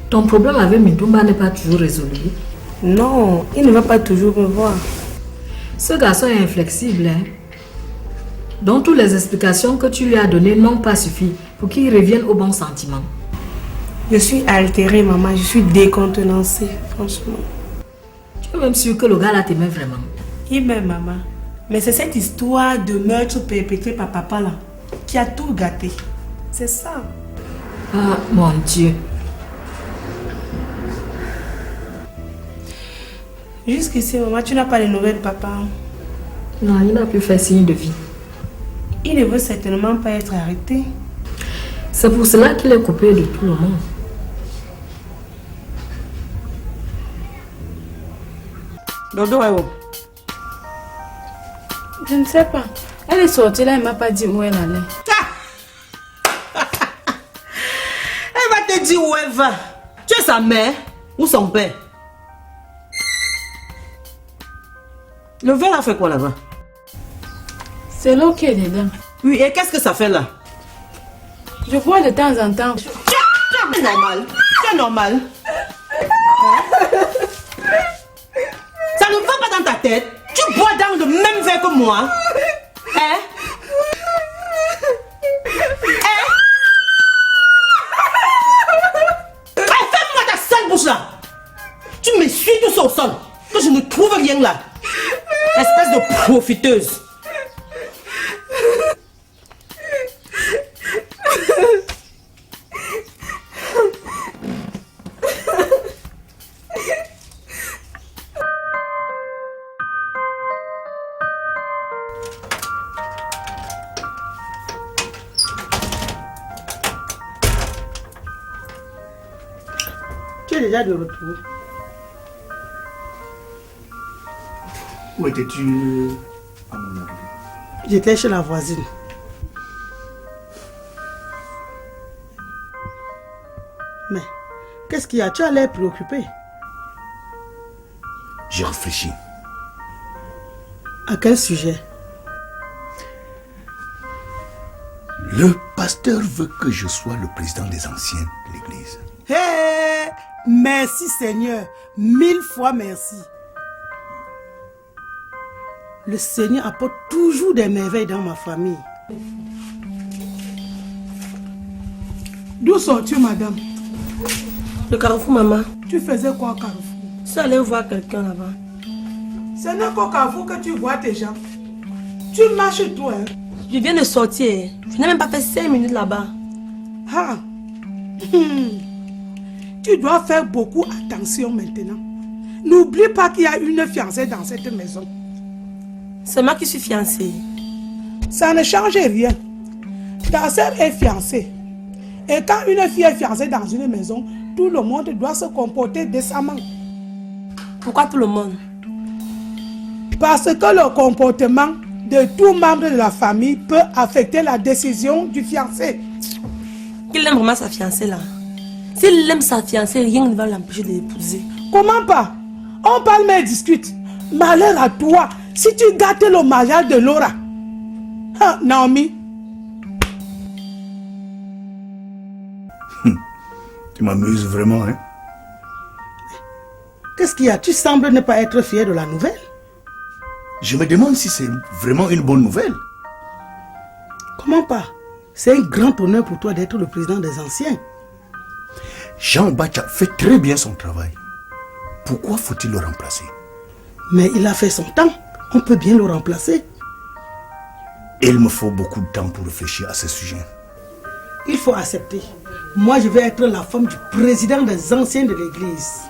Ton problème avec Mitumba n'est pas toujours résolu? Non, il ne va pas toujours me voir. Ce garçon est inflexible, hein? Donc toutes les explications que tu lui as données n'ont pas suffi pour qu'il revienne au bon sentiment. Je suis altérée, maman. Je suis décontenancée, franchement. Tu es même sûre que le gars là t'aimait vraiment? Il m'aime, maman. Mais c'est cette histoire de meurtre perpétré par papa là qui a tout gâté. C'est ça. Ah, mon Dieu. Jusqu'ici, maman, tu n'as pas de nouvelles, papa? Non, il n'a plus fait signe de vie. Il ne veut certainement pas être arrêté. C'est pour cela qu'il est coupé de tout le monde. Dodo est où? Je ne sais pas. Elle est sortie là, elle ne m'a pas dit où elle allait. Elle va te dire où elle va. Tu es sa mère ou son père? Le verre a fait quoi là-bas? C'est l'eau qui est dedans. Oui, et qu'est-ce que ça fait là? Je bois de temps en temps. C'est normal. C'est normal. Ça ne va pas dans ta tête. Tu bois dans le même verre que moi. Hein? Hein? Ferme-moi ta sale bouche là. Tu me suis tout au sol. Que je ne trouve rien là. Espèce de profiteuse. Tu es déjà de retour. Où étais-tu à mon arrivée? J'étais chez la voisine. Mais, qu'est-ce qu'il y a? Tu as l'air préoccupé. J'ai réfléchi. À quel sujet? Le pasteur veut que je sois le président des anciens de l'église. Hé! Merci Seigneur. 1000 fois merci. Le Seigneur apporte toujours des merveilles dans ma famille. D'où sors-tu, madame? Le carrefour, maman. Tu faisais quoi au carrefour? Je suis allée voir quelqu'un là-bas. Ce n'est qu'au carrefour que tu vois tes gens. Tu marches toi, hein? Je viens de sortir. Je n'ai même pas fait 5 minutes là-bas. Ah. Tu dois faire beaucoup attention maintenant. N'oublie pas qu'il y a une fiancée dans cette maison. C'est moi qui suis fiancée. Ça ne change rien. Ta sœur est fiancée. Et quand une fille est fiancée dans une maison, tout le monde doit se comporter décemment. Pourquoi tout le monde? Parce que le comportement de tout membre de la famille peut affecter la décision du fiancé. Il aime vraiment sa fiancée là. S'il aime sa fiancée, rien ne va l'empêcher de l'épouser. Comment pas? On parle mais discute. Malheur à toi si tu gâtes le mariage de Laura. Ah, Naomi. Tu m'amuses vraiment, hein? Qu'est-ce qu'il y a? Tu sembles ne pas être fier de la nouvelle. Je me demande si c'est vraiment une bonne nouvelle. Comment pas? C'est un grand honneur pour toi d'être le président des anciens. Jean Bacha fait très bien son travail. Pourquoi faut-il le remplacer? Mais il a fait son temps. On peut bien le remplacer. Il me faut beaucoup de temps pour réfléchir à ce sujet. Il faut accepter. Moi, je vais être la femme du président des anciens de l'église.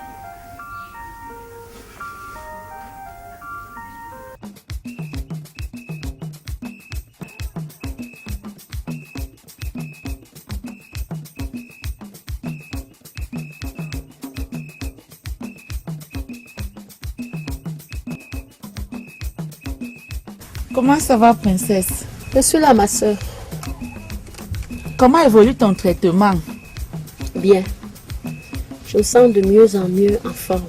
Comment ça va, princesse? Je suis là, ma soeur. Comment évolue ton traitement? Bien. Je me sens de mieux en mieux en forme.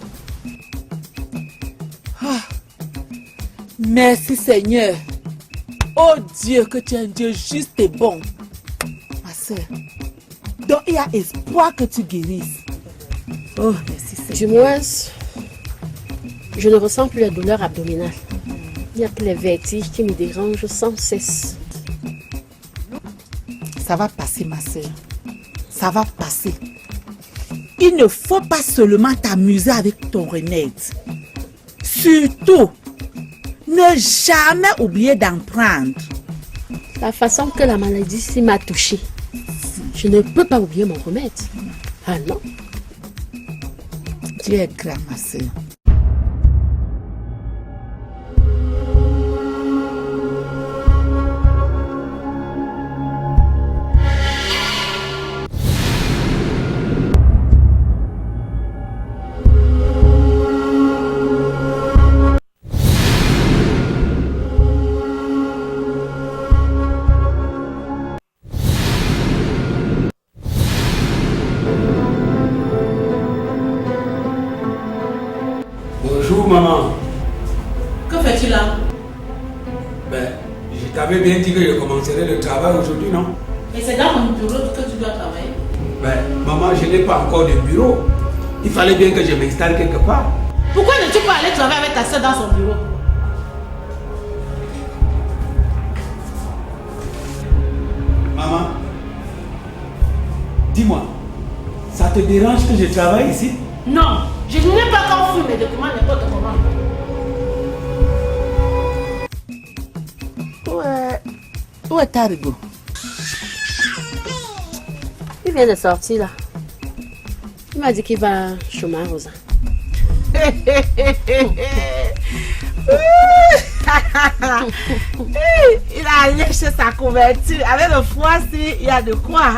Ah, merci Seigneur. Oh Dieu, que tu es un Dieu juste et bon. Ma soeur, donc il y a espoir que tu guérisses. Oh, merci Seigneur. Du moins, je ne ressens plus la douleur abdominale. Il n'y a que les vertiges qui me dérangent sans cesse. Ça va passer, ma soeur. Ça va passer. Il ne faut pas seulement t'amuser avec ton remède. Surtout, ne jamais oublier d'en prendre. La façon que la maladie m'a touchée, je ne peux pas oublier mon remède. Ah non. Dieu est grand, ma soeur. Bonjour maman. Que fais-tu là? Ben, je t'avais bien dit que je commencerais le travail aujourd'hui, non? Et c'est dans mon bureau que tu dois travailler? Ben, maman, je n'ai pas encore de bureau. Il fallait bien que je m'installe quelque part. Pourquoi ne tu pas aller travailler avec ta soeur dans son bureau? Maman, dis-moi, ça te dérange que je travaille ici? Non, je n'ai pas qu'on fouille mes documents n'importe comment. Où est Tarigo? Il vient de sortir là. Il m'a dit qu'il va chômer à Rosa. Il a léché sa couverture. Avec le froid-ci, il y a de quoi.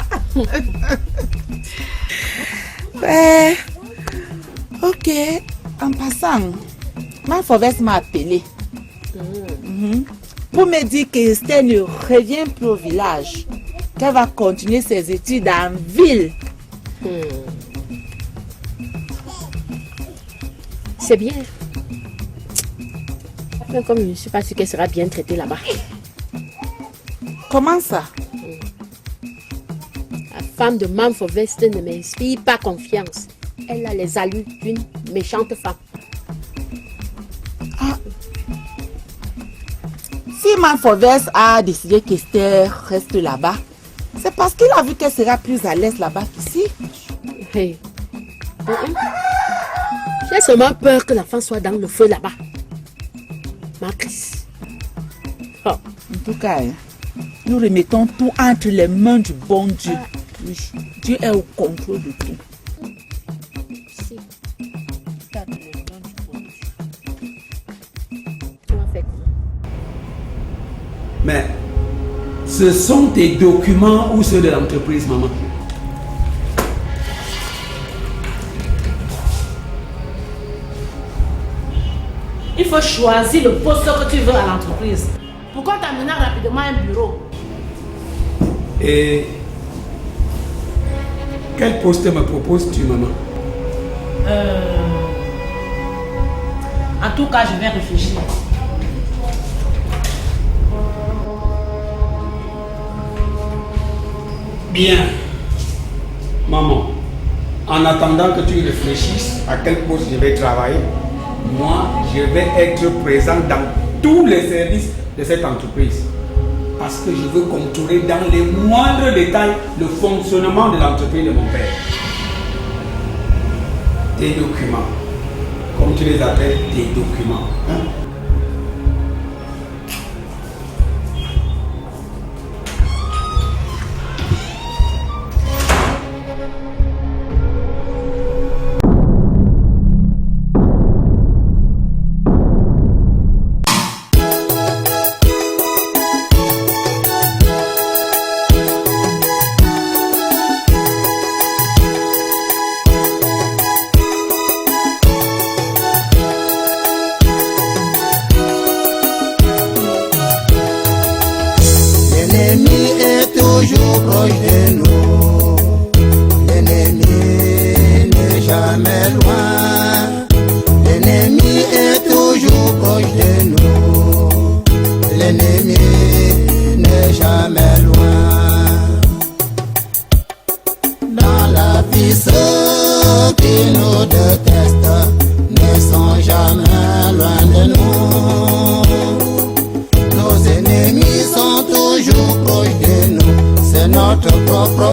Ouais. Ok. En passant, ma Fauves m'a appelé. Pour me dire qu'Esther ne revient plus au village. Qu'elle va continuer ses études en ville. C'est bien. Mais comme je ne suis pas sûre qu'elle sera bien traitée là-bas. Comment ça? La femme de Manfoveste ne m'inspire pas confiance. Elle a les allures d'une méchante femme. Si Manfoveste a décidé qu'Esther reste là-bas, c'est parce qu'il a vu qu'elle sera plus à l'aise là-bas qu'ici. Hey. J'ai seulement peur que l'enfant soit dans le feu là-bas. Marcus. Oh. En tout cas, nous remettons tout entre les mains du bon Dieu. Oui. Dieu est au contrôle de tout. Mais ce sont tes documents ou ceux de l'entreprise, maman? Il faut choisir le poste que tu veux à l'entreprise. Pourquoi t'amener rapidement un bureau? Et quel poste me proposes-tu, maman? En tout cas, je vais réfléchir. Bien. Maman, en attendant que tu réfléchisses à quel poste je vais travailler, moi, je vais être présent dans tous les services de cette entreprise. Parce que je veux contrôler dans les moindres détails le fonctionnement de l'entreprise de mon père. Tes documents, comme tu les appelles, tes documents. Hein? L'ennemi est toujours proche de nous. L'ennemi n'est jamais loin. L'ennemi est toujours proche de nous. L'ennemi n'est jamais loin. Dans la vie, ceux qui nous détestent ne sont jamais loin de nous. Nos ennemis sont toujours proches de nous, c'est notre propre